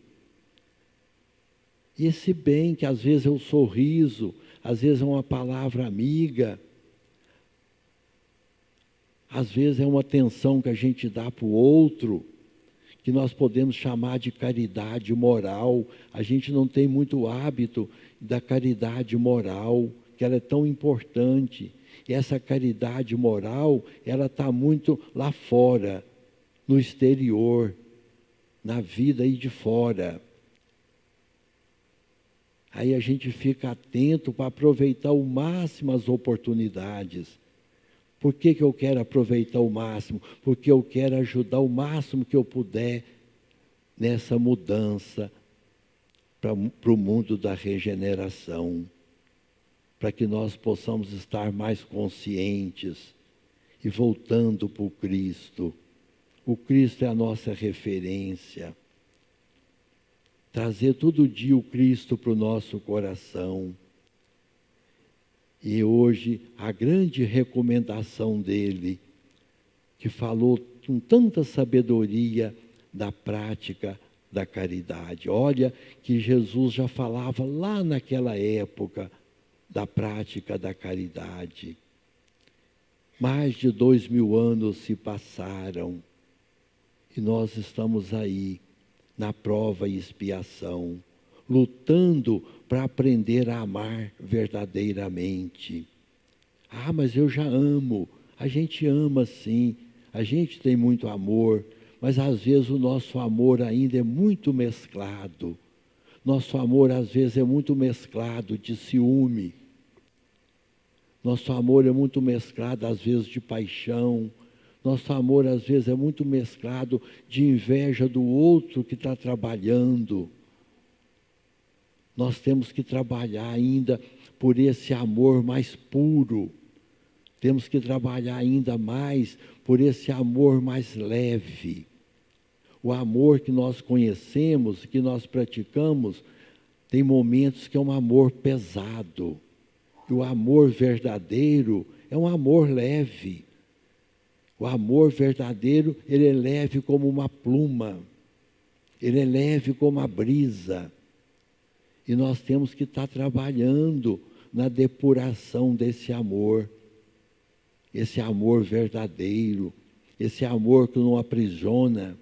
E esse bem, que às vezes é um sorriso, às vezes é uma palavra amiga, às vezes é uma atenção que a gente dá para o outro, que nós podemos chamar de caridade moral. A gente não tem muito hábito da caridade moral, que ela é tão importante. E essa caridade moral, ela está muito lá fora, no exterior, na vida aí de fora. Aí a gente fica atento para aproveitar ao máximo as oportunidades. Por que eu quero aproveitar o máximo? Porque eu quero ajudar o máximo que eu puder nessa mudança para o mundo da regeneração, para que nós possamos estar mais conscientes e voltando para o Cristo. O Cristo é a nossa referência. Trazer todo dia o Cristo para o nosso coração. E hoje, a grande recomendação dele, que falou com tanta sabedoria da prática da caridade. Olha que Jesus já falava lá naquela época da prática da caridade. Mais de 2000 anos se passaram E nós estamos aí, na prova e expiação, lutando para aprender a amar verdadeiramente. Ah, mas eu já amo. A gente ama sim, a gente tem muito amor, mas às vezes o nosso amor ainda é muito mesclado. Nosso amor às vezes é muito mesclado de ciúme. Nosso amor é muito mesclado às vezes de paixão. Nosso amor às vezes é muito mesclado de inveja do outro que está trabalhando. Nós temos que trabalhar ainda por esse amor mais puro. Temos que trabalhar ainda mais por esse amor mais leve. O amor que nós conhecemos, que nós praticamos, tem momentos que é um amor pesado. E o amor verdadeiro é um amor leve. O amor verdadeiro, ele é leve como uma pluma. Ele é leve como a brisa. E nós temos que estar trabalhando na depuração desse amor. Esse amor verdadeiro. Esse amor que não aprisiona.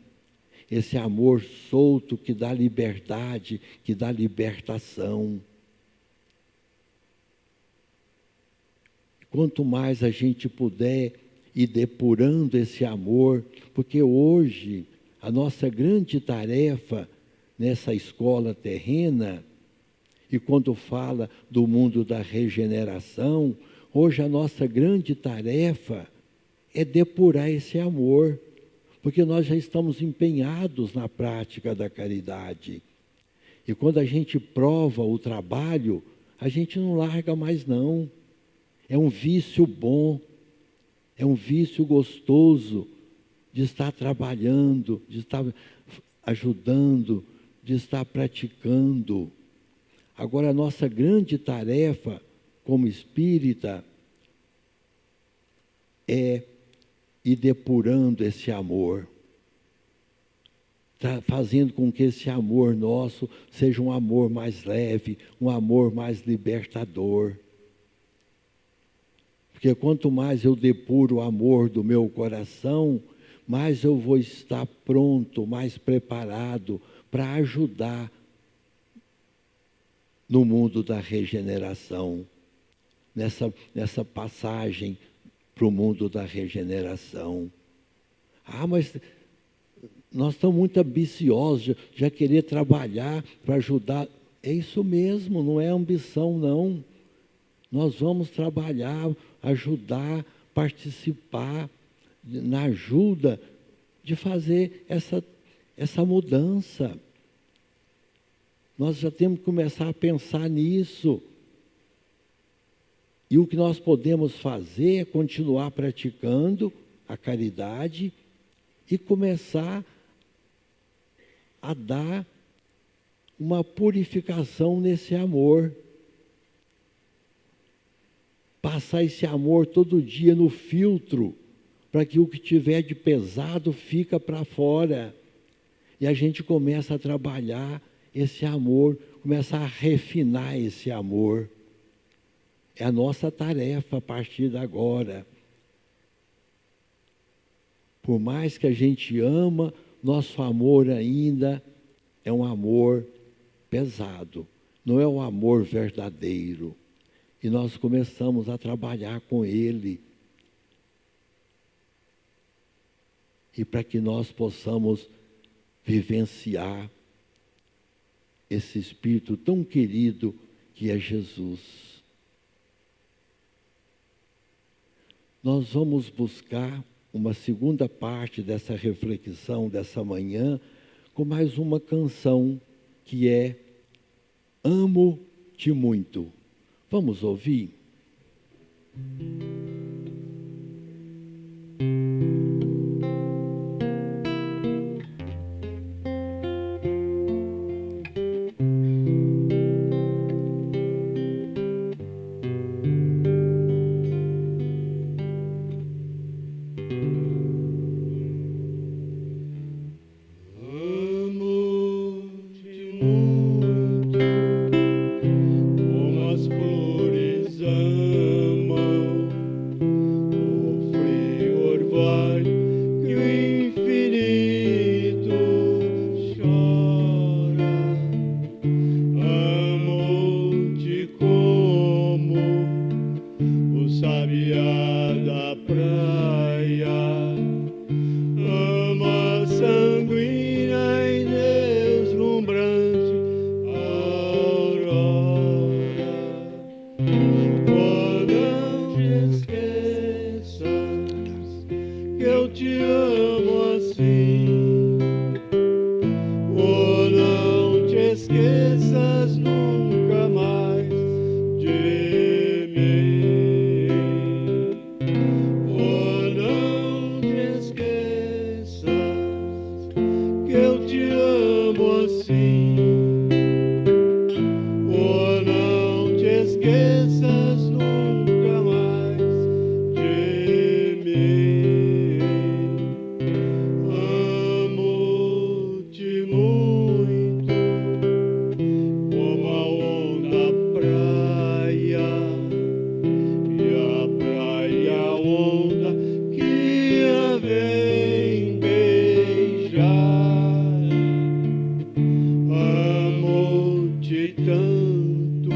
Esse amor solto que dá liberdade, que dá libertação. Quanto mais a gente puder ir depurando esse amor, porque hoje a nossa grande tarefa nessa escola terrena, e quando fala do mundo da regeneração, hoje a nossa grande tarefa é depurar esse amor, porque nós já estamos empenhados na prática da caridade. E quando a gente prova o trabalho, a gente não larga mais não. É um vício bom, é um vício gostoso de estar trabalhando, de estar ajudando, de estar praticando. Agora, a nossa grande tarefa como espírita é ir depurando esse amor, fazendo com que esse amor nosso seja um amor mais leve, um amor mais libertador. Porque quanto mais eu depuro o amor do meu coração, mais eu vou estar pronto, mais preparado para ajudar no mundo da regeneração, nessa passagem para o mundo da regeneração. Ah, mas nós estamos muito ambiciosos, já querer trabalhar para ajudar. É isso mesmo, não é ambição não. Nós vamos trabalhar, ajudar, participar na ajuda de fazer essa mudança. Nós já temos que começar a pensar nisso. E o que nós podemos fazer é continuar praticando a caridade e começar a dar uma purificação nesse amor. Passar esse amor todo dia no filtro, para que o que tiver de pesado fica para fora. E a gente começa a trabalhar esse amor, começa a refinar esse amor. É a nossa tarefa a partir de agora. Por mais que a gente ama, nosso amor ainda é um amor pesado, não é um amor verdadeiro. E nós começamos a trabalhar com ele. E para que nós possamos vivenciar esse Espírito tão querido que é Jesus. Nós vamos buscar uma segunda parte dessa reflexão dessa manhã com mais uma canção que é Amo-te Muito. Vamos ouvir? Como as flores amam esqueças nunca mais de mim. Amo-te muito, como a onda praia, e a praia a onda que a vem beijar. Amo-te tanto,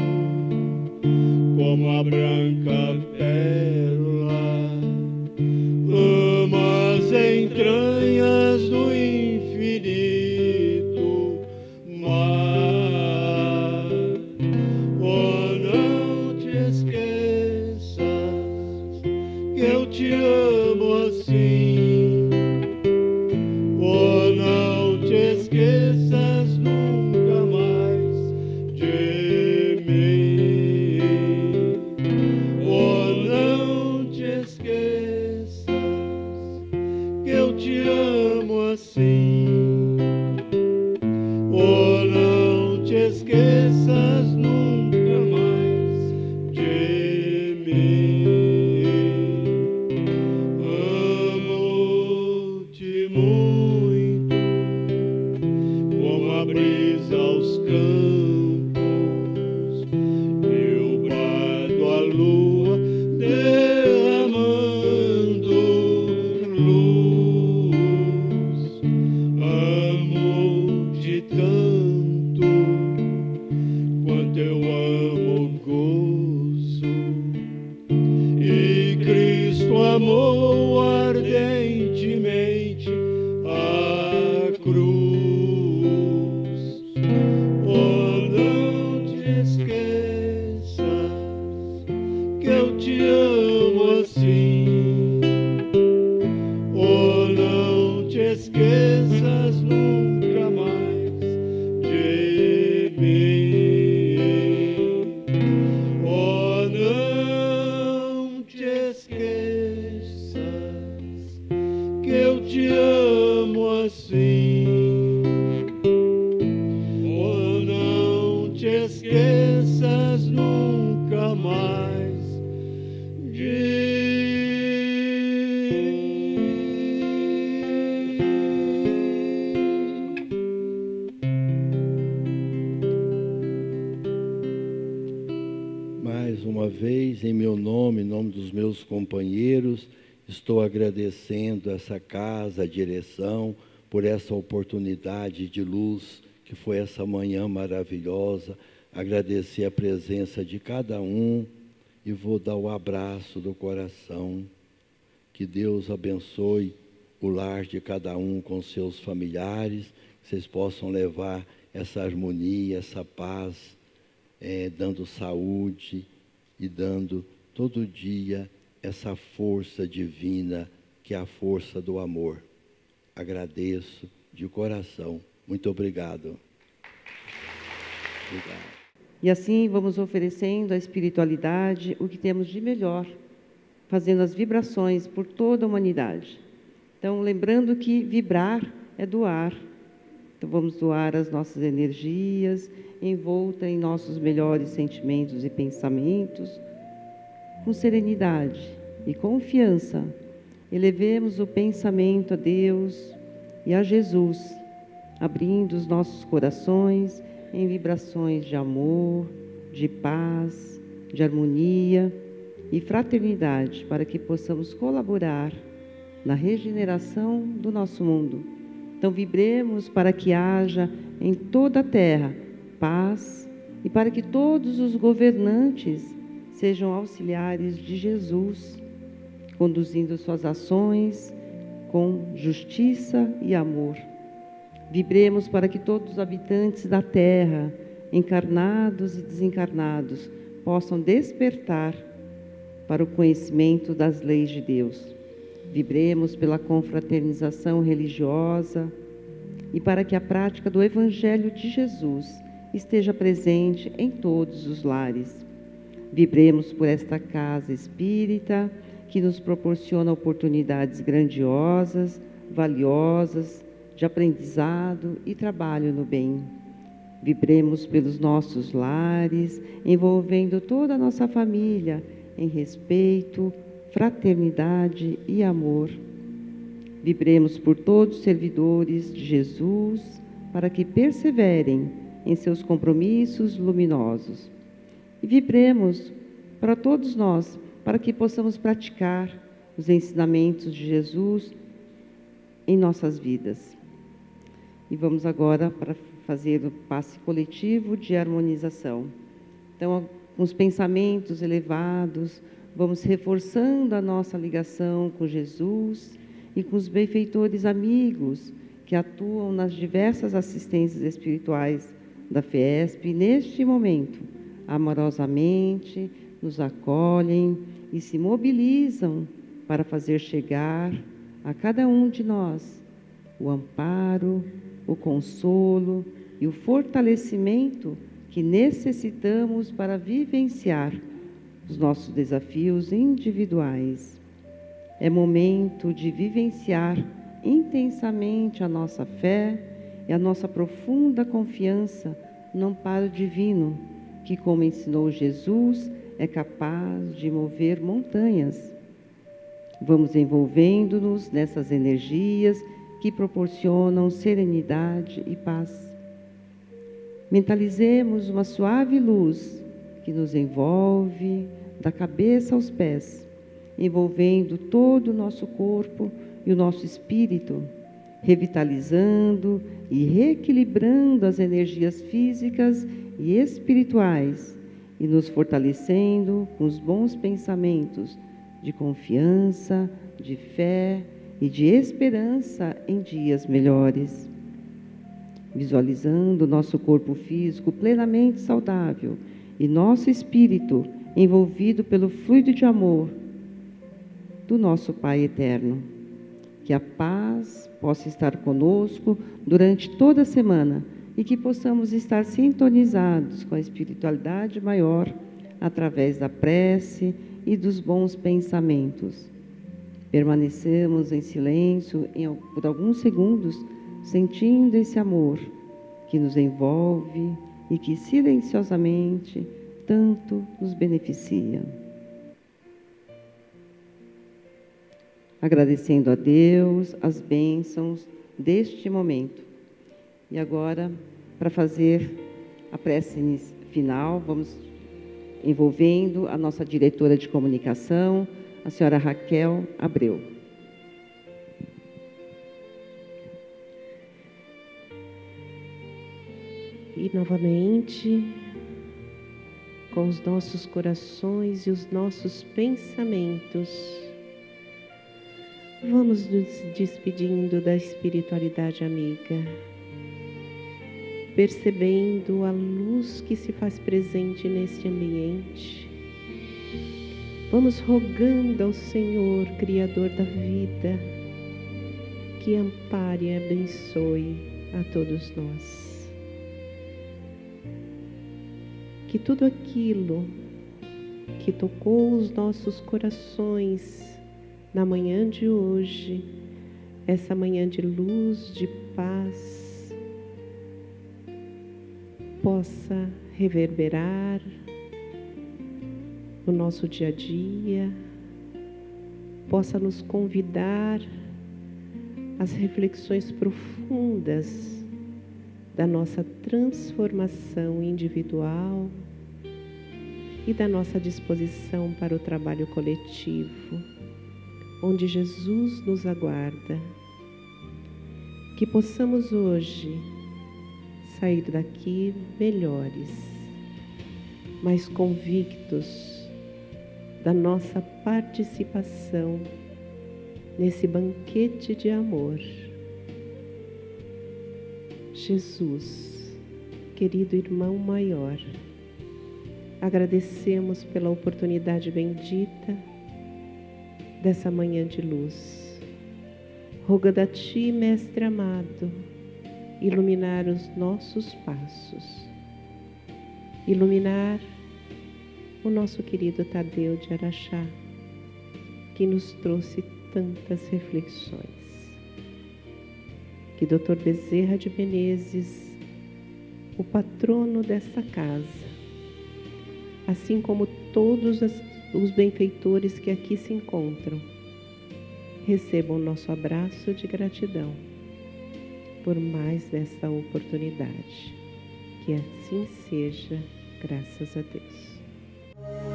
como a branca pérola, amo as entranhas do infinito mar. Oh, não te esqueças que eu te amo assim. Oh, não te esqueças nunca mais de mim. Oh, não te esqueças que eu te amo assim. Oh, não te esqueças nunca mais de mim. Amo-te muito, como a brisa aos campos, e o brado à lua derramando luz. Amo-te tanto, quanto eu amo o gozo, e Cristo amou ardentemente a cruz. Oh, não te esqueças que eu te amo assim. Oh, não te esqueças nunca mais de mim. Oh, não te esqueças que eu te amo assim. Oh, não te esqueças nunca mais de Mais uma vez, em meu nome, em nome dos meus companheiros, estou agradecendo essa casa, a direção, por essa oportunidade de luz que foi essa manhã maravilhosa. Agradecer a presença de cada um e vou dar o abraço do coração. Que Deus abençoe o lar de cada um com seus familiares, que vocês possam levar essa harmonia, essa paz, dando saúde e dando todo dia essa força divina, que é a força do amor. Agradeço de coração. Muito obrigado. Obrigado. E assim vamos oferecendo à espiritualidade o que temos de melhor, fazendo as vibrações por toda a humanidade. Então, lembrando que vibrar é doar. Então, vamos doar as nossas energias, envolta em nossos melhores sentimentos e pensamentos, com serenidade e confiança. Elevemos o pensamento a Deus e a Jesus, abrindo os nossos corações em vibrações de amor, de paz, de harmonia e fraternidade, para que possamos colaborar na regeneração do nosso mundo. Então, vibremos para que haja em toda a terra paz e para que todos os governantes sejam auxiliares de Jesus, conduzindo suas ações com justiça e amor. Vibremos para que todos os habitantes da terra, encarnados e desencarnados, possam despertar para o conhecimento das leis de Deus. Vibremos pela confraternização religiosa e para que a prática do Evangelho de Jesus esteja presente em todos os lares. Vibremos por esta casa espírita, que nos proporciona oportunidades grandiosas, valiosas, de aprendizado e trabalho no bem. Vibremos pelos nossos lares, envolvendo toda a nossa família em respeito, fraternidade e amor. Vibremos por todos os servidores de Jesus, para que perseverem em seus compromissos luminosos. E vibremos para todos nós, para que possamos praticar os ensinamentos de Jesus em nossas vidas. E vamos agora para fazer o passe coletivo de harmonização. Então, com os pensamentos elevados, vamos reforçando a nossa ligação com Jesus e com os benfeitores amigos que atuam nas diversas assistências espirituais da FESP, e neste momento, amorosamente, nos acolhem e se mobilizam para fazer chegar a cada um de nós o amparo, o consolo e o fortalecimento que necessitamos para vivenciar os nossos desafios individuais. É momento de vivenciar intensamente a nossa fé e a nossa profunda confiança no amparo divino, que, como ensinou Jesus, é capaz de mover montanhas. Vamos envolvendo-nos nessas energias que proporcionam serenidade e paz. Mentalizemos uma suave luz que nos envolve da cabeça aos pés, envolvendo todo o nosso corpo e o nosso espírito, revitalizando e reequilibrando as energias físicas e espirituais e nos fortalecendo com os bons pensamentos de confiança, de fé e de esperança em dias melhores. Visualizando nosso corpo físico plenamente saudável e nosso espírito envolvido pelo fluido de amor do nosso Pai eterno. Que a paz possa estar conosco durante toda a semana e que possamos estar sintonizados com a espiritualidade maior através da prece e dos bons pensamentos. Permanecemos em silêncio por alguns segundos, sentindo esse amor que nos envolve e que silenciosamente tanto nos beneficia. Agradecendo a Deus as bênçãos deste momento. E agora, para fazer a prece final, vamos envolvendo a nossa diretora de comunicação, a senhora Raquel Abreu. E novamente, com os nossos corações e os nossos pensamentos, vamos nos despedindo da espiritualidade amiga, percebendo a luz que se faz presente neste ambiente. Vamos rogando ao Senhor, Criador da vida, que ampare e abençoe a todos nós. Que tudo aquilo que tocou os nossos corações na manhã de hoje, essa manhã de luz, de paz, possa reverberar no nosso dia a dia, possa nos convidar às reflexões profundas da nossa transformação individual e da nossa disposição para o trabalho coletivo, onde Jesus nos aguarda. Que possamos hoje sair daqui melhores, mais convictos da nossa participação nesse banquete de amor. Jesus, querido irmão maior, agradecemos pela oportunidade bendita dessa manhã de luz. Rogando a Ti, Mestre amado, iluminar os nossos passos, iluminar o nosso querido Tadeu de Araxá, que nos trouxe tantas reflexões. Que Dr. Bezerra de Menezes o patrono dessa casa, assim como todos os benfeitores que aqui se encontram, recebam nosso abraço de gratidão por mais essa oportunidade. Que assim seja, graças a Deus.